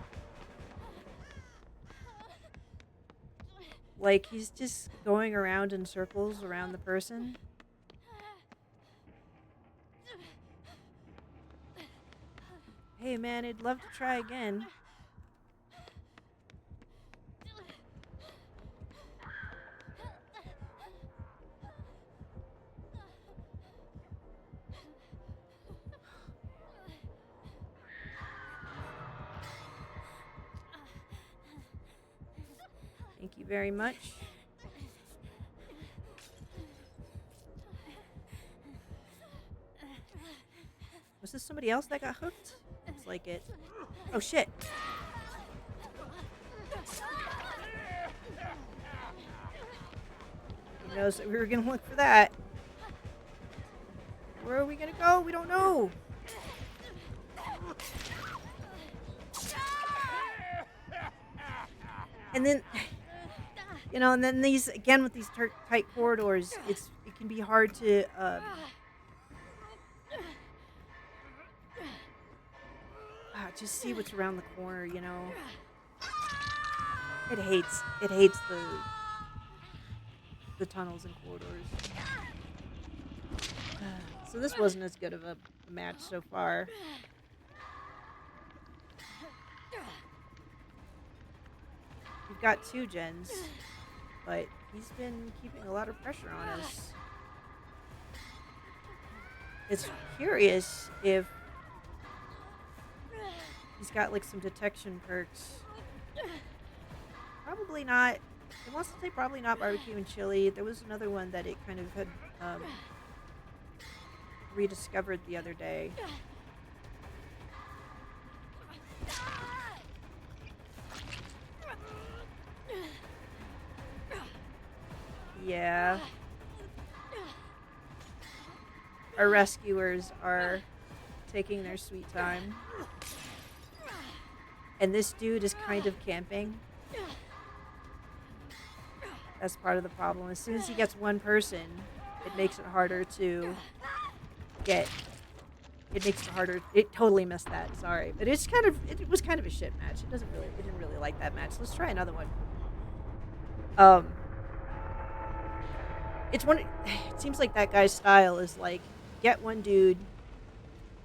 Like, he's just going around in circles around the person. Hey man, I'd love to try again. Thank you very much. Was this somebody else that got hooked? Looks like it. Oh shit. He knows that we were gonna look for that. Where are we gonna go? We don't know. And then, you know, and then these, again with these tight corridors, it can be hard to, just see what's around the corner, you know. It hates the tunnels and corridors. So this wasn't as good of a match so far. We've got 2 gens, but he's been keeping a lot of pressure on us. It's curious if he's got like some detection perks. Probably not. It wants to say probably not barbecue and chili. There was another one that it kind of had rediscovered the other day. Yeah. Our rescuers are taking their sweet time. And this dude is kind of camping. That's part of the problem. As soon as he gets one person, it makes it harder to get. It makes it harder. It totally missed that. Sorry, but it's kind of. It was kind of a shit match. It doesn't really. It didn't really like that match. Let's try another one. It's one. It seems like that guy's style is like get one dude,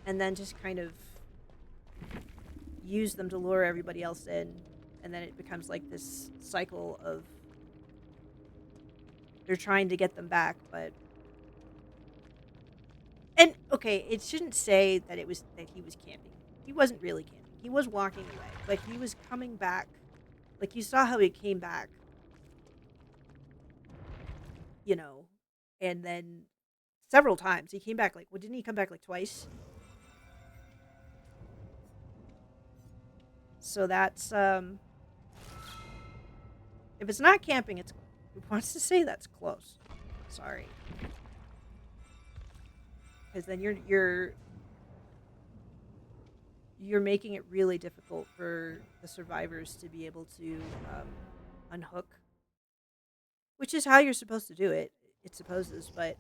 and then just kind of use them to lure everybody else in, and then it becomes like this cycle of they're trying to get them back, but and okay, it shouldn't say that it was that he was camping. He wasn't really camping. He was walking away, but he was coming back. Like you saw how he came back, you know, and then several times he came back. Like, well, didn't he come back like twice? So that's if it's not camping, it wants to say that's close. Sorry, because then you're making it really difficult for the survivors to be able to unhook, which is how you're supposed to do it. It supposes, but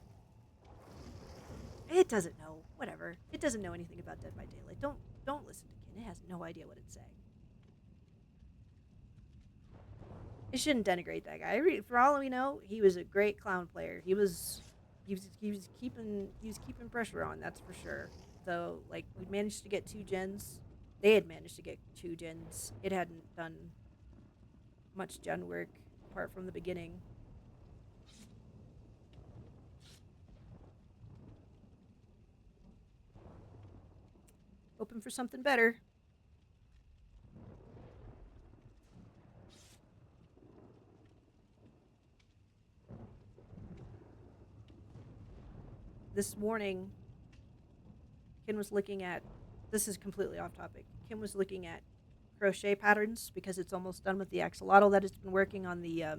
it doesn't know. Whatever. It doesn't know anything about Dead by Daylight. Don't listen to Ken. It has no idea what it's saying. It shouldn't denigrate that guy. For all we know, he was a great clown player. He was keeping pressure on. That's for sure. So like we managed to get 2 gens. They had managed to get 2 gens. It hadn't done much gen work apart from the beginning. Hoping for something better. This morning, Ken was looking at. This is completely off topic. Ken was looking at crochet patterns because it's almost done with the axolotl that it's been working on the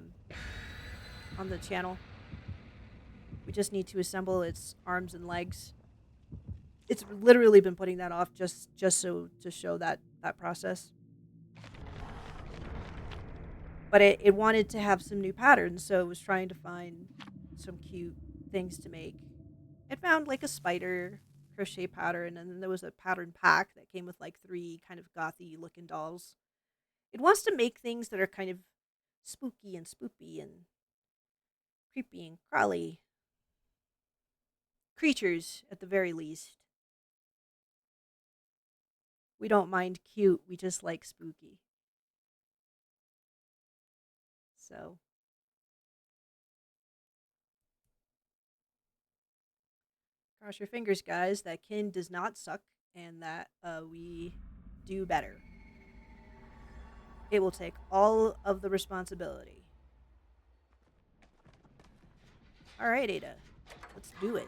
channel. We just need to assemble its arms and legs. It's literally been putting that off just so to show that process. But it wanted to have some new patterns, so it was trying to find some cute things to make. It found like a spider crochet pattern, and then there was a pattern pack that came with like 3 kind of gothy looking dolls. It wants to make things that are kind of spooky and spoopy and creepy and crawly. Creatures, at the very least. We don't mind cute, we just like spooky. So. Cross your fingers, guys, that Ken does not suck and that we do better. It will take all of the responsibility. All right, Ada. Let's do it.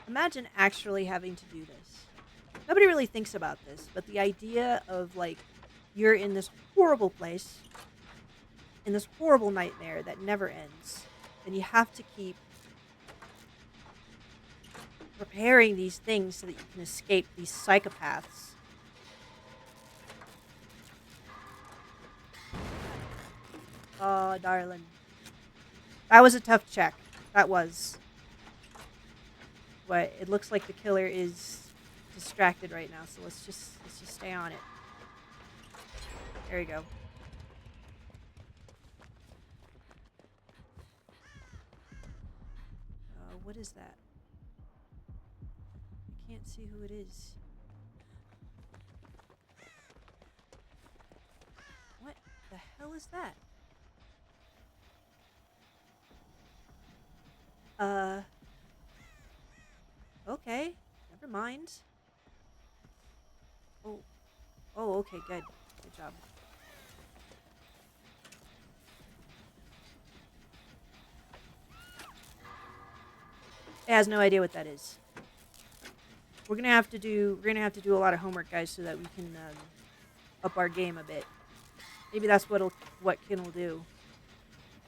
Imagine actually having to do this. Nobody really thinks about this, but the idea of, like, you're in this horrible place, in this horrible nightmare that never ends, and you have to keep preparing these things so that you can escape these psychopaths. Oh, darling. That was a tough check. That was. But it looks like the killer is distracted right now, so let's just stay on it. There you go. What is that? I can't see who it is. is that? Okay. Never mind. Oh. Oh, okay, good. Good job. It has no idea what that is. We're gonna have to do a lot of homework, guys, so that we can up our game a bit. Maybe that's what Kin will do.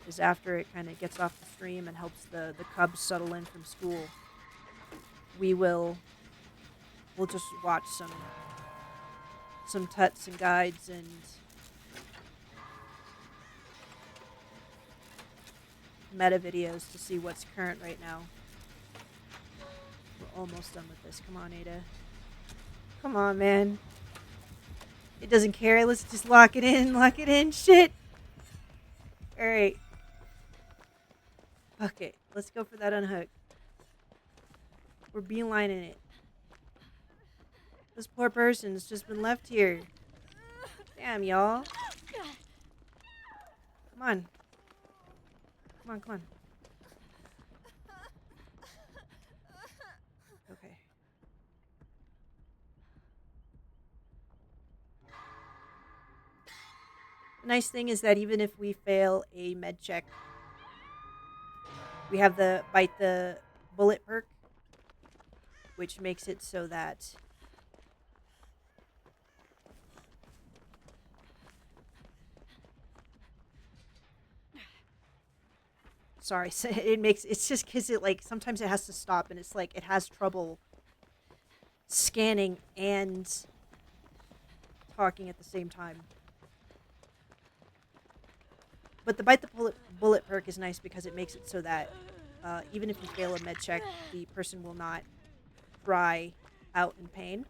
Is after it kind of gets off the stream and helps the cubs settle in from school, we'll just watch some tuts and guides and meta videos to see what's current right now. We're almost done with this. Come on, Ada. Come on, man. It doesn't care. Let's just lock it in. Lock it in. Shit. Alright. Okay. Let's go for that unhook. We're beelining it. This poor person's just been left here. Damn, y'all. Come on. Come on, come on. Okay. The nice thing is that even if we fail a med check, we have the bite the bullet perk, which makes it so that sorry, so it's just because it like sometimes it has to stop and it's like it has trouble scanning and talking at the same time. But the bite the bullet perk is nice because it makes it so that even if you fail a med check, the person will not cry out in pain.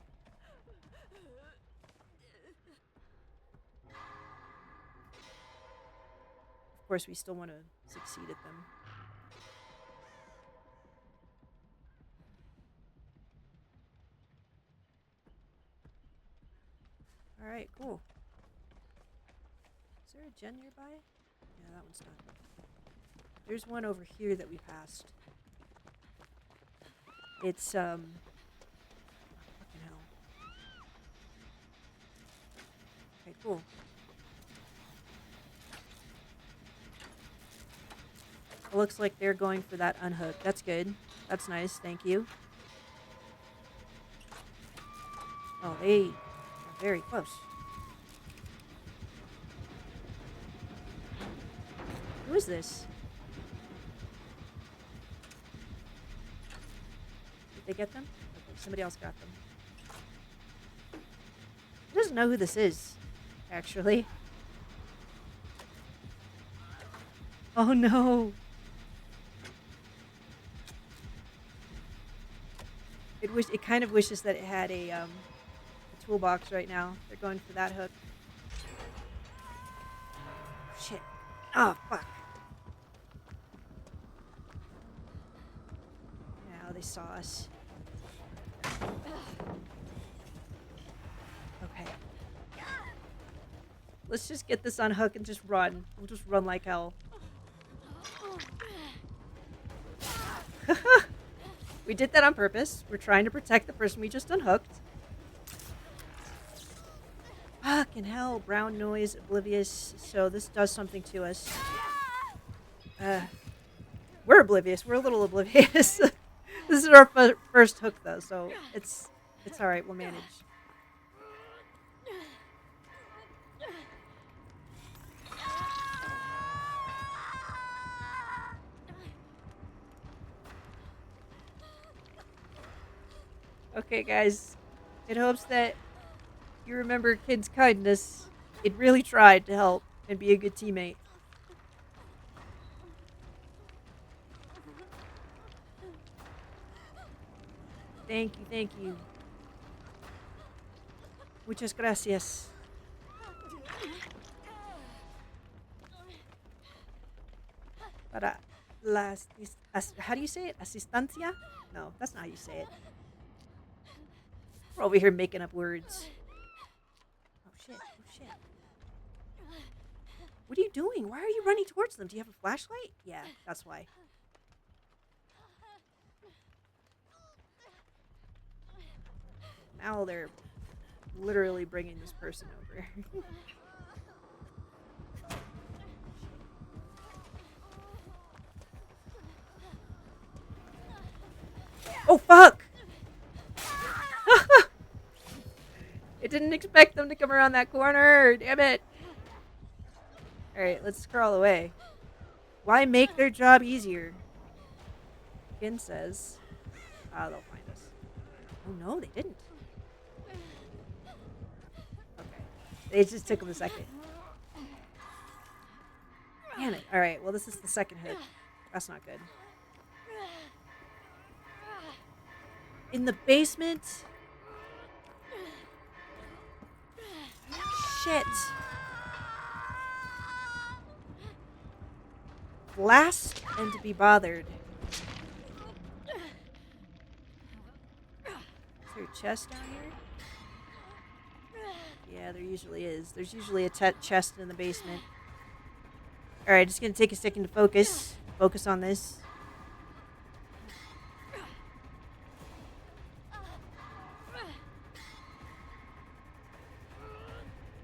Of course, we still want to succeed at them. Alright, cool. Is there a gen nearby? Yeah, that one's not. There's one over here that we passed. It's, fucking hell. Okay, cool. It looks like they're going for that unhook. That's good. That's nice. Thank you. Oh, they are very close. Who is this? Did they get them? Okay, somebody else got them. He doesn't know who this is, actually. Oh no! It kind of wishes that it had a toolbox right now. They're going for that hook. Shit. Oh, fuck. Now they saw us. Okay. Let's just get this unhook and just run. We'll just run like hell. We did that on purpose. We're trying to protect the person we just unhooked. Fucking hell. Brown noise, oblivious. So this does something to us. We're oblivious. We're a little oblivious. This is our first hook, though, so it's alright. We'll manage. Okay, guys. It hopes that you remember Kid's kindness. It really tried to help and be a good teammate. Thank you, thank you. Muchas gracias. Para how do you say it? Asistencia? No, that's not how you say it. We're over here making up words. Oh shit, oh shit. What are you doing? Why are you running towards them? Do you have a flashlight? Yeah, that's why. Now they're literally bringing this person over. Oh, fuck! I didn't expect them to come around that corner. Damn it. Alright, let's crawl away. Why make their job easier? Kin says. Ah, they'll find us. Oh no, they didn't. Okay. It just took them a second. Damn it. Alright, well this is the second hit. That's not good. In the basement? Shit. Blast and to be bothered. Is there a chest down here? Yeah, there usually is. There's usually a chest in the basement. Alright, just gonna take a second to focus. Focus on this.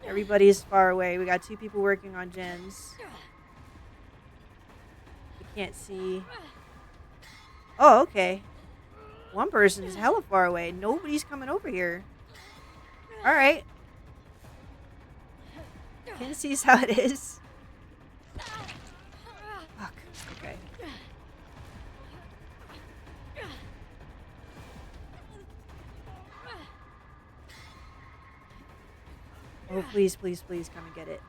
Everybody's far away. We got 2 people working on gens. We can't see. Oh, okay. One person is hella far away. Nobody's coming over here. Alright. Ken sees how it is. Fuck. Okay. Oh, please, please, please come and get it.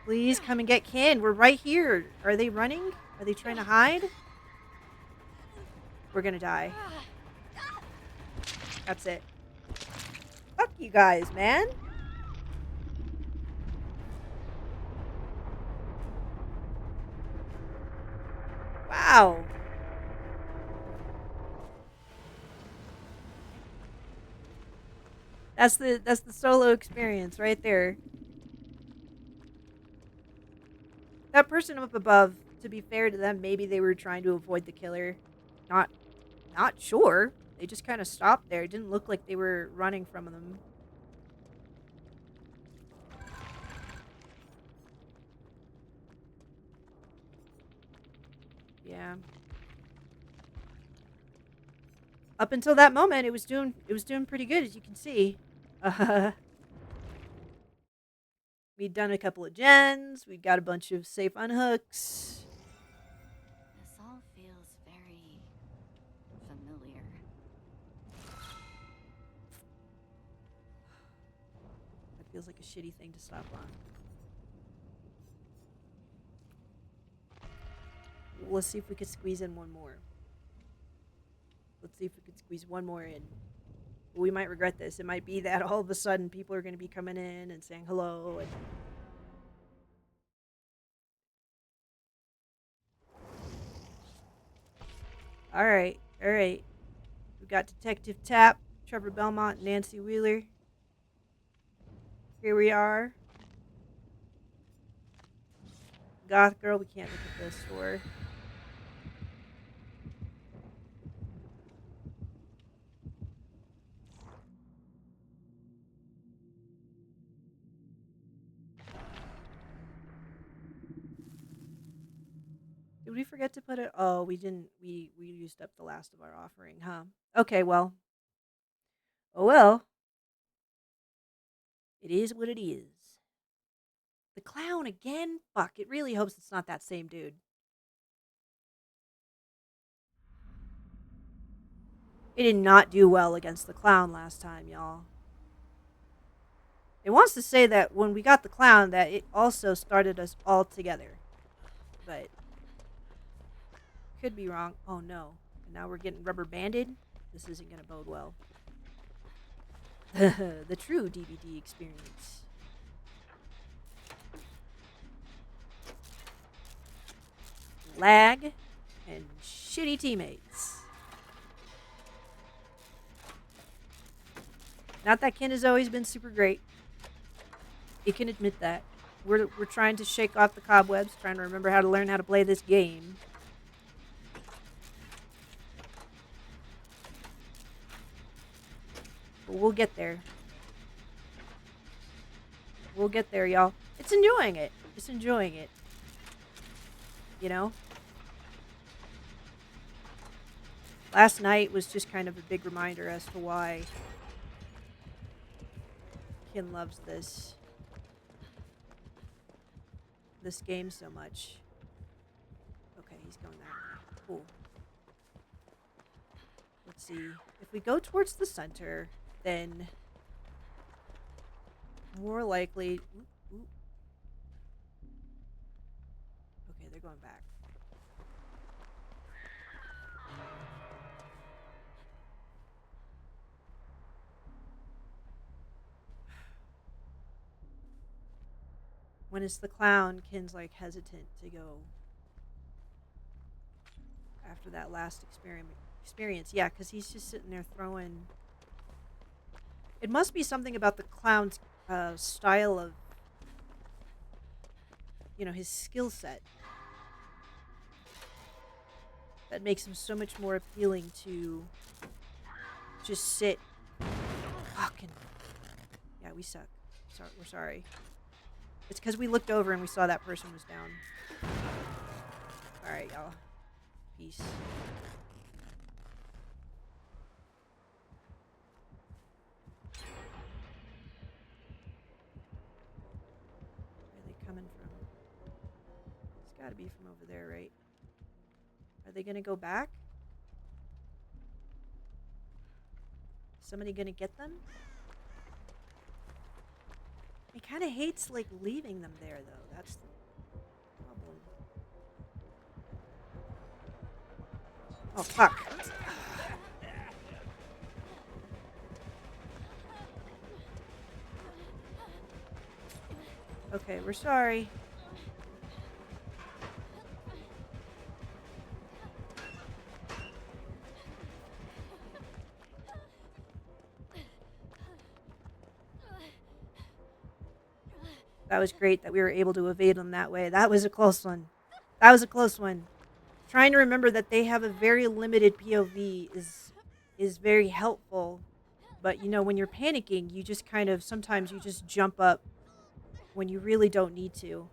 Please come and get Ken. We're right here. Are they running? Are they trying to hide? We're gonna die. That's it. Fuck you guys, man. Wow. That's the solo experience right there. That person up above, to be fair to them, maybe they were trying to avoid the killer. Not sure. They just kind of stopped there. It didn't look like they were running from them. Yeah. Up until that moment, it was doing pretty good, as you can see. We'd done a couple of gens. We got a bunch of safe unhooks. This all feels very familiar. That feels like a shitty thing to stop on. Let's see if we could squeeze in one more. Let's see if we could squeeze one more in. We might regret this. It might be that all of a sudden people are going to be coming in and saying hello. And all right. We got Detective Tapp, Trevor Belmont, Nancy Wheeler. Here we are. Goth Girl, we can't look at this store. Did we forget to put it? Oh, we didn't. We used up the last of our offering, huh? Okay, well. Oh well. It is what it is. The clown again? Fuck, it really hopes it's not that same dude. It did not do well against the clown last time, y'all. It wants to say that when we got the clown, that it also started us all together. But could be wrong. Oh no. And now we're getting rubber banded? This isn't going to bode well. The true DBD experience. Lag and shitty teammates. Not that Ken has always been super great. You can admit that. we're trying to shake off the cobwebs, trying to remember how to learn how to play this game. But we'll get there. We'll get there, y'all. It's enjoying it. It's enjoying it. You know? Last night was just kind of a big reminder as to why Ken loves this game so much. Okay, he's going there. Cool. Let's see. If we go towards the center, then more likely... Okay, they're going back. When it's the clown, Ken's like hesitant to go after that last experience. Yeah, because he's just sitting there throwing... It must be something about the clown's style of, his skill set that makes him so much more appealing to just sit. Fucking... Yeah, we suck. We're sorry. It's because we looked over and we saw that person was down. Alright, y'all. Peace. Where are they coming from? It's gotta be from over there, right? Are they gonna go back? Somebody gonna get them? He kind of hates, like, leaving them there, though. That's the problem. Oh, fuck. Okay, we're sorry. That was great that we were able to evade them that way. That was a close one. That was a close one. Trying to remember that they have a very limited POV is very helpful. But, when you're panicking, you just kind of, sometimes you just jump up when you really don't need to.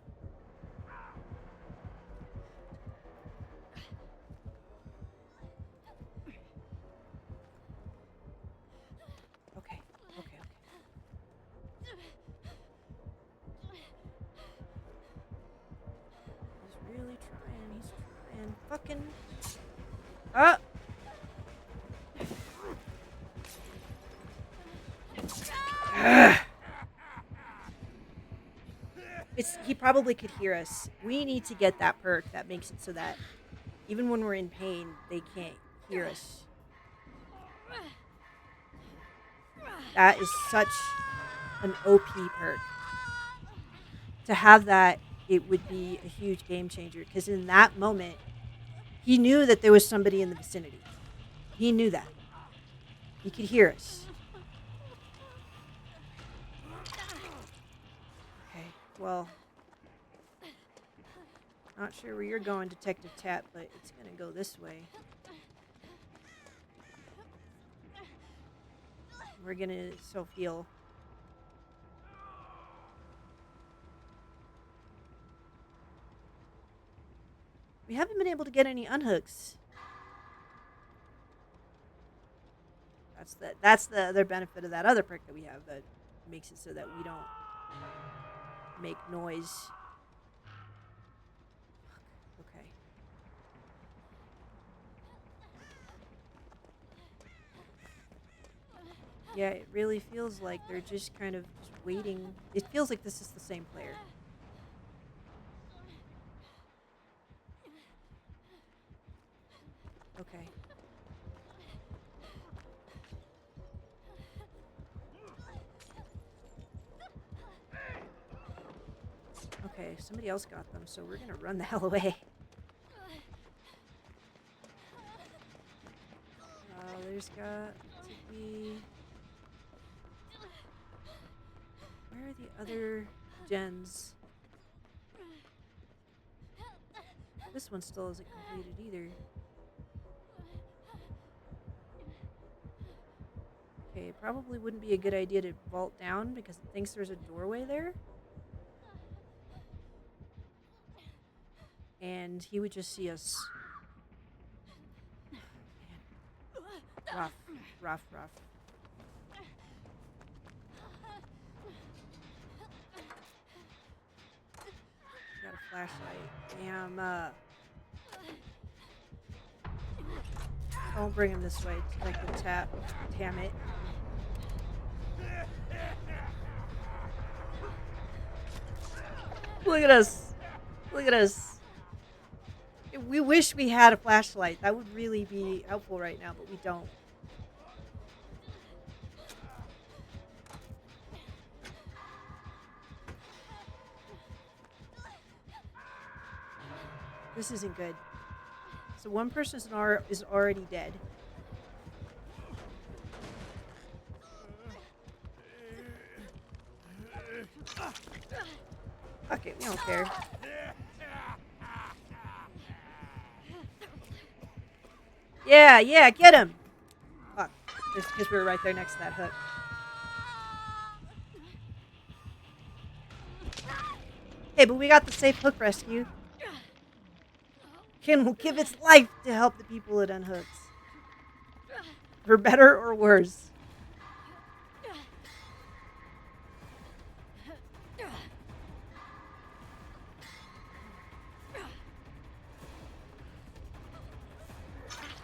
Okay. He's really trying. He's trying. Fucking... Ah! He probably could hear us. We need to get that perk that makes it so that even when we're in pain, they can't hear us. That is such an OP perk. To have that, it would be a huge game changer. Because in that moment, he knew that there was somebody in the vicinity. He knew that. He could hear us. Okay, well... Not sure where you're going, Detective Tat, but it's gonna go this way. We're gonna feel. We haven't been able to get any unhooks. That's the other benefit of that other perk that we have that makes it so that we don't make noise. Okay. Yeah, it really feels like they're just kind of just waiting. It feels like this is the same player. Okay. Okay, somebody else got them, so we're gonna run the hell away. There's got to be... Where are the other gens? This one still isn't completed either. Okay, it probably wouldn't be a good idea to vault down because it thinks there's a doorway there. And he would just see us. Man. Rough. Got a flashlight. Damn. Don't bring him this way. It's like the tap. Damn it. Look at us. Look at us. We wish we had a flashlight. That would really be helpful right now, but we don't. This isn't good. So one person is already dead. Fuck it, we don't care. Yeah, get him! Fuck, just because we were right there next to that hook. Hey, but we got the safe hook rescue. Ken will give its life to help the people it unhooks. For better or worse.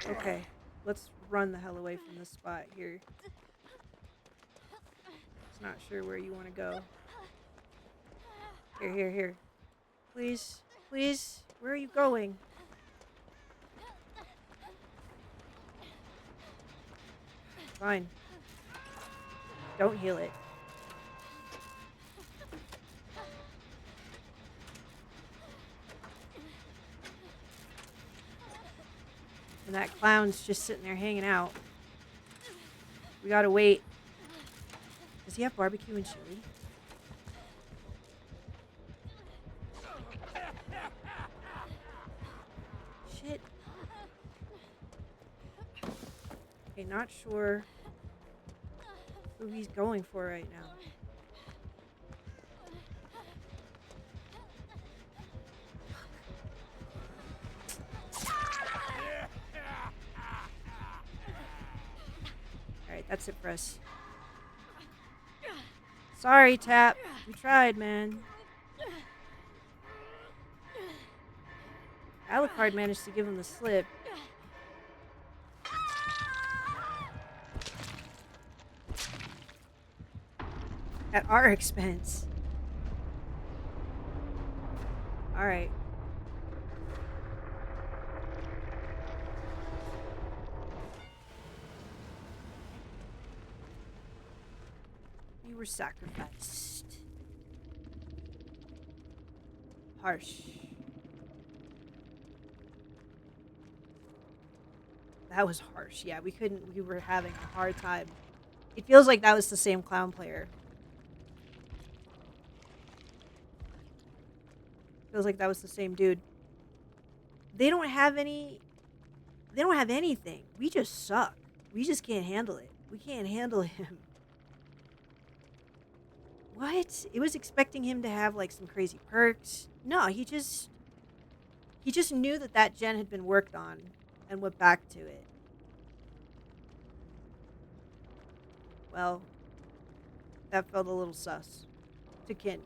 Okay, let's run the hell away from this spot here. It's not sure where you want to go. Here. Please, where are you going? Fine. Don't heal it. And that clown's just sitting there hanging out. We gotta wait. Does he have barbecue and chili? Shit. Okay, not sure who he's going for right now. Alright, that's it for us. Sorry, Tap. We tried, man. Alucard managed to give him the slip. At our expense. Alright. We were sacrificed. Harsh. That was harsh. Yeah, we were having a hard time. It feels like that was the same clown player. Feels like that was the same dude. They don't have anything. We just suck. We just can't handle it. We can't handle him. What? It was expecting him to have like some crazy perks. No, he just knew that gen had been worked on and went back to it. Well, that felt a little sus to Kin.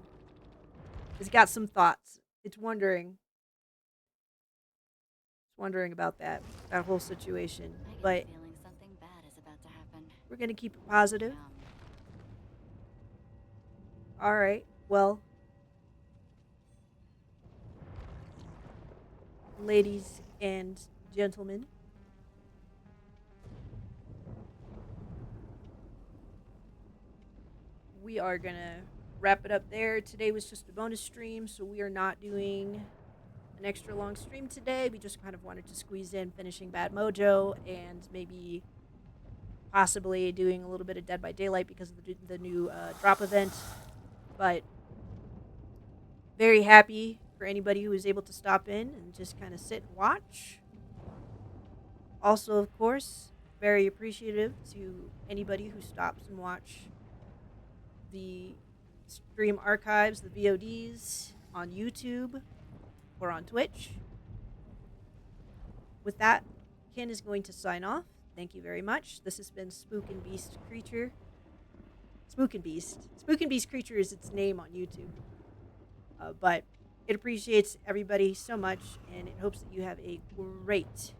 It's got some thoughts. It's wondering about that whole situation. But Feeling something bad is about to happen. we're gonna keep it positive. All right. Well, ladies and gentlemen, we are gonna wrap it up there. Today was just a bonus stream, so we are not doing an extra long stream today. We just kind of wanted to squeeze in finishing Bad Mojo and maybe possibly doing a little bit of Dead by Daylight because of the new drop event. But very happy for anybody who was able to stop in and just kind of sit and watch. Also, of course, very appreciative to anybody who stops and watch the stream archives, the VODs on YouTube or on Twitch. With that, Ken is going to sign off. Thank you very much. This has been Spook and Beast Creature. Spook and Beast. Spook and Beast Creature is its name on YouTube. But it appreciates everybody so much, and it hopes that you have a great